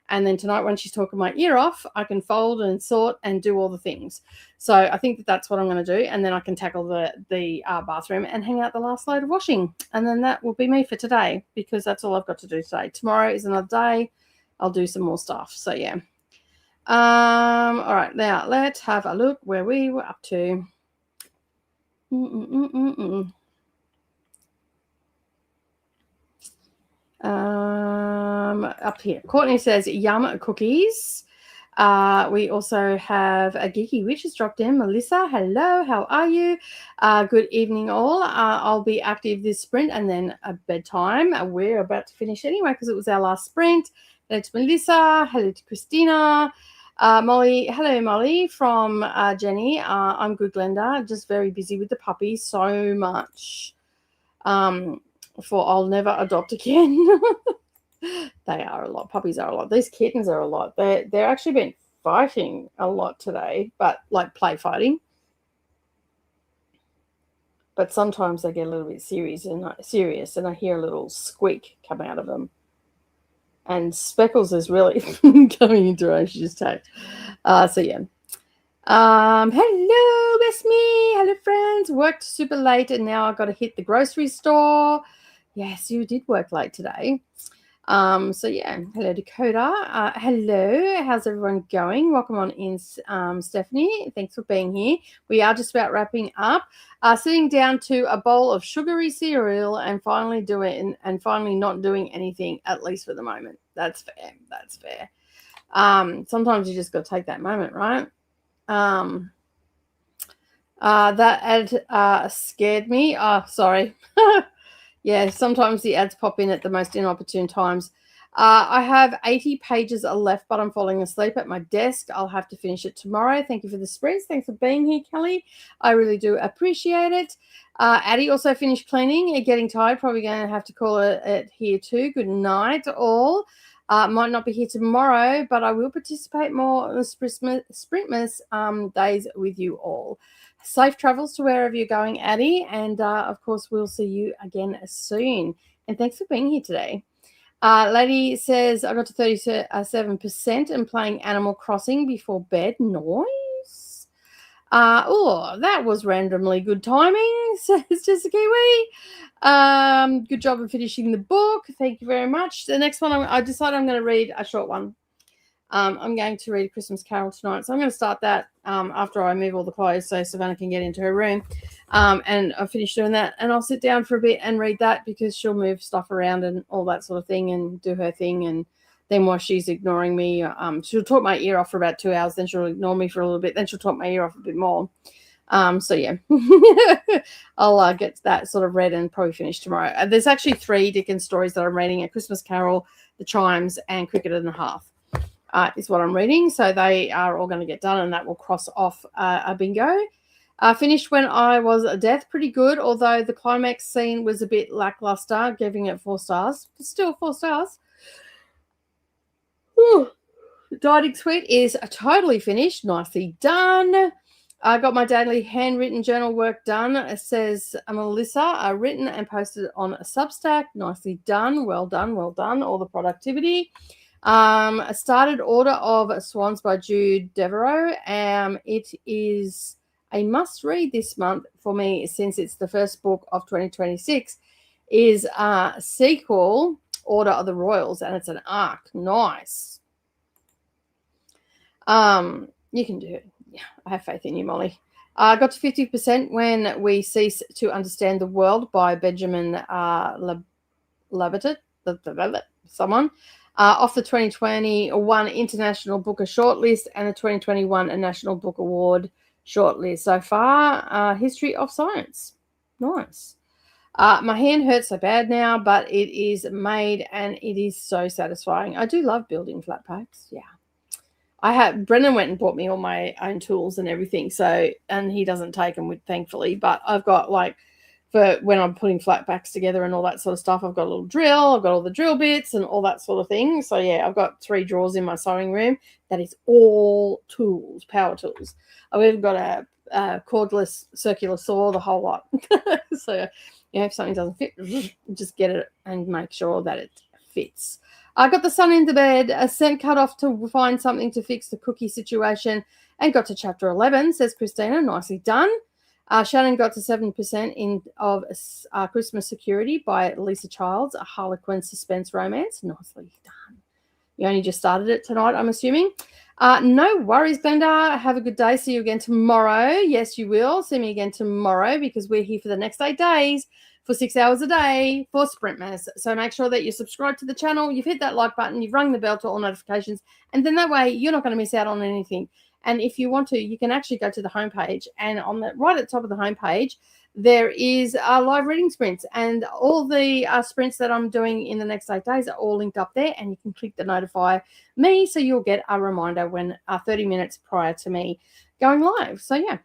Speaker 1: And then tonight, when she's talking my ear off, I can fold and sort and do all the things. So I think that that's what I'm going to do. And then I can tackle the bathroom and hang out the last load of washing. And then that will be me for today, because that's all I've got to do today. Tomorrow is another day. I'll do some more stuff. So yeah. All right, now let's have a look where we were up to. Up here, Courtney says yum cookies. We also have a geeky witch has dropped in. Melissa, hello, how are you? Good evening all. I'll be active this sprint and then a bedtime. We're about to finish anyway, because it was our last sprint. Hello to Melissa. Hello to Christina. Molly, hello Molly from Jenny. I'm good, Glenda. Just very busy with the puppies so much. For I'll never adopt again. They are a lot. Puppies are a lot. These kittens are a lot. They're actually been fighting a lot today, but like play fighting. But sometimes they get a little bit serious, and I hear a little squeak come out of them. And Speckles is really coming into her. She just tagged. So yeah. Hello, that's me. Hello, friends. Worked super late, and now I've got to hit the grocery store. Yes, you did work late today. So yeah. Hello, Dakota. Hello. How's everyone going? Welcome on in, Stephanie. Thanks for being here. We are just about wrapping up. Sitting down to a bowl of sugary cereal and finally not doing anything, at least for the moment. That's fair. That's fair. Sometimes you just got to take that moment, right? That ad scared me. Oh, sorry. Yeah, sometimes the ads pop in at the most inopportune times. I have 80 pages left, but I'm falling asleep at my desk. I'll have to finish it tomorrow. Thank you for the sprints. Thanks for being here, Kelly. I really do appreciate it. Addie also finished cleaning. Getting tired. Probably going to have to call it here too. Good night, all. Might not be here tomorrow, but I will participate more in the Sprintmas days with you all. Safe travels to wherever you're going, Addie. And, of course, we'll see you again soon. And thanks for being here today. Lady says, I got to 37% and playing Animal Crossing before bed. Nice. That was randomly good timing, says Jessica Kiwi. Good job of finishing the book. Thank you very much. The next one, I decided I'm going to read a short one. I'm going to read A Christmas Carol tonight. So I'm going to start that after I move all the clothes so Savannah can get into her room. And I'll finish doing that. And I'll sit down for a bit and read that, because she'll move stuff around and all that sort of thing and do her thing. And then while she's ignoring me, she'll talk my ear off for about 2 hours. Then she'll ignore me for a little bit. Then she'll talk my ear off a bit more. So yeah, I'll get that sort of read and probably finish tomorrow. There's actually 3 Dickens stories that I'm reading: A Christmas Carol, The Chimes, and Cricket and a Half. is what I'm reading. So they are all going to get done, and that will cross off a bingo. Finished When I Was a Death, pretty good, although the climax scene was a bit lackluster, giving it 4 stars. But still 4 stars. Whew. Dieting Suite is totally finished. Nicely done. I got my daily handwritten journal work done. It says Melissa, written and posted on a Substack. Nicely done. Well done. Well done. All the productivity. A started Order of Swans by Jude Devereaux. It is a must read this month for me, since it's the first book of 2026, is a sequel, Order of the Royals, and it's an arc. Nice. You can do it. Yeah, I have faith in you, Molly. I got to 50% When We Cease to Understand the World by Benjamin Labatet, someone, off the 2021 International Booker shortlist and the 2021 National Book Award shortlist. So far, History of Science. Nice. My hand hurts so bad now, but it is made and it is so satisfying. I do love building flat packs. Yeah. Brendan went and bought me all my own tools and everything. So, and he doesn't take them thankfully, but I've got for when I'm putting flat packs together and all that sort of stuff, I've got a little drill, I've got all the drill bits and all that sort of thing. So yeah, I've got 3 drawers in my sewing room. That is all tools, power tools. I've even got a cordless circular saw, the whole lot. So, if something doesn't fit, just get it and make sure that it fits. I got the son into bed, a cent cut off to find something to fix the cookie situation, and got to chapter 11, says Christina. Nicely done. Shannon got to 7% of Christmas Security by Lisa Childs, a Harlequin suspense romance. Nicely done. You only just started it tonight, I'm assuming. No worries, Glenda. Have a good day. See you again tomorrow. Yes, you will. See me again tomorrow, because we're here for the next 8 days for 6 hours a day for Sprintmas. So make sure that you subscribe to the channel, you've hit that like button, you've rung the bell to all notifications, and then that way you're not going to miss out on anything. And if you want to, you can actually go to the homepage, and right at the top of the homepage, there is live reading sprints, and all the sprints that I'm doing in the next 8 days are all linked up there, and you can click the notify me, so you'll get a reminder when 30 minutes prior to me going live. So yeah.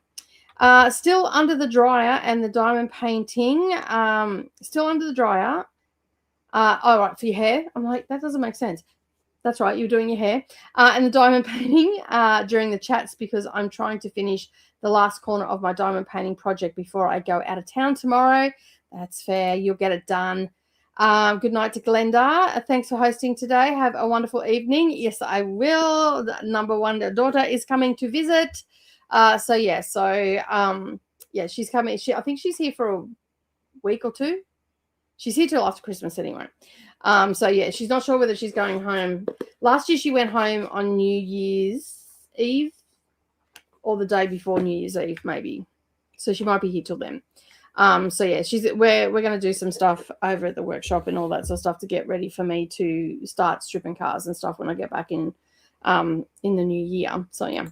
Speaker 1: Still under the dryer and the diamond painting. Still under the dryer. All right, for your hair. I'm like, that doesn't make sense. That's right, you're doing your hair. And the diamond painting during the chats, because I'm trying to finish the last corner of my diamond painting project before I go out of town tomorrow. That's fair. You'll get it done. Good night to Glenda. Thanks for hosting today. Have a wonderful evening. Yes, I will. The number 1 daughter is coming to visit. She's coming. I think she's here for a week or 2. She's here till after Christmas anyway. She's not sure whether she's going home. Last year she went home on New Year's Eve or the day before New Year's Eve, maybe. So she might be here till then. We're going to do some stuff over at the workshop and all that sort of stuff to get ready for me to start stripping cars and stuff when I get back in the new year. So yeah.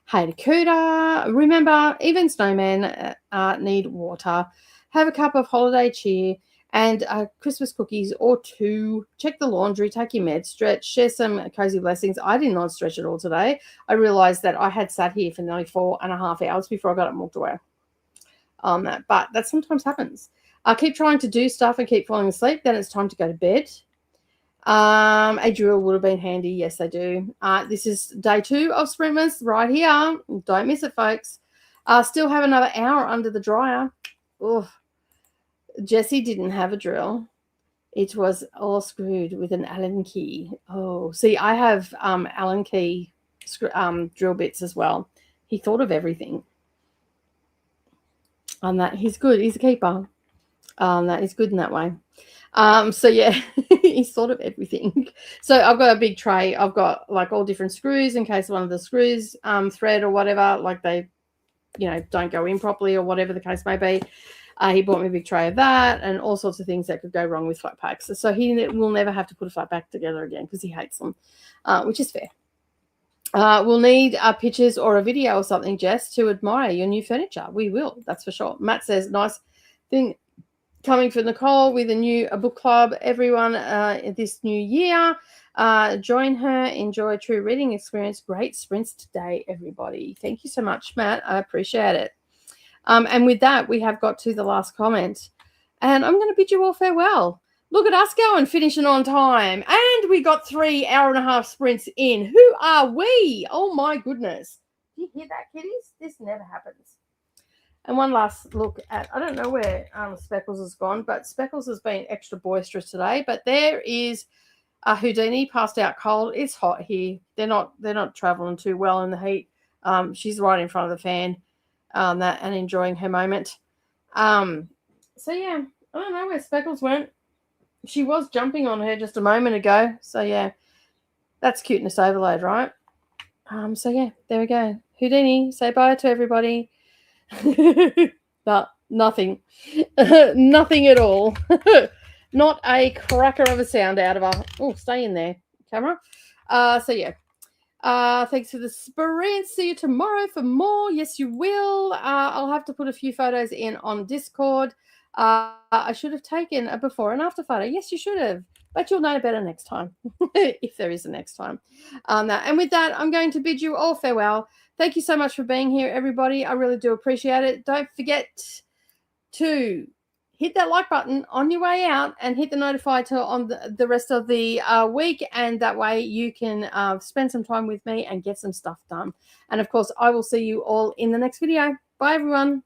Speaker 1: Hey Dakota, remember, even snowmen need water. Have a cup of holiday cheer and Christmas cookies or 2. Check the laundry, take your meds, stretch, share some cozy blessings. I did not stretch at all today. I realized that I had sat here for nearly 4.5 hours before I got up and walked away on that. But that sometimes happens. I keep trying to do stuff and keep falling asleep. Then it's time to go to bed. A drill would have been handy. Yes, they do. This is day 2 of Sprintmas right here. Don't miss it, folks. Still have another hour under the dryer. Oof. Jessie didn't have a drill. It was all screwed with an Allen key. Oh, see, I have Allen key drill bits as well. He thought of everything. On that, he's good. He's a keeper. That is good in that way. He's thought of everything. So I've got a big tray. I've got all different screws in case one of the screws thread or whatever, they, don't go in properly or whatever the case may be. He bought me a big tray of that and all sorts of things that could go wrong with flat packs. So he will never have to put a flat pack together again because he hates them, which is fair. We'll need pictures or a video or something, Jess, to admire your new furniture. We will, that's for sure. Matt says, nice thing coming for Nicole with a book club, everyone, this new year. Join her. Enjoy true reading experience. Great sprints today, everybody. Thank you so much, Matt. I appreciate it. And with that, we have got to the last comment. And I'm going to bid you all farewell. Look at us going, finishing on time. And we got 3 hour-and-a-half sprints in. Who are we? Oh, my goodness. Do you hear that, kiddies? This never happens. And one last look at, I don't know where Speckles has gone, but Speckles has been extra boisterous today. But there is Houdini passed out cold. It's hot here. They're not traveling too well in the heat. She's right in front of the fan and enjoying her moment. So, yeah, I don't know where Speckles went. She was jumping on her just a moment ago. So, yeah, that's cuteness overload, right? So, yeah, there we go. Houdini, say bye to everybody. No, nothing. Nothing at all. Not a cracker of a sound out of our... Oh, stay in there, camera. So, yeah. Thanks for the sprint. See you tomorrow for more. Yes, you will. I'll have to put a few photos in on Discord. I should have taken a before and after photo. Yes, you should have. But you'll know better next time, if there is a next time. And with that, I'm going to bid you all farewell. Thank you so much for being here, everybody. I really do appreciate it. Don't forget to hit that like button on your way out and hit the notify to on the rest of the week. And that way you can spend some time with me and get some stuff done. And, of course, I will see you all in the next video. Bye, everyone.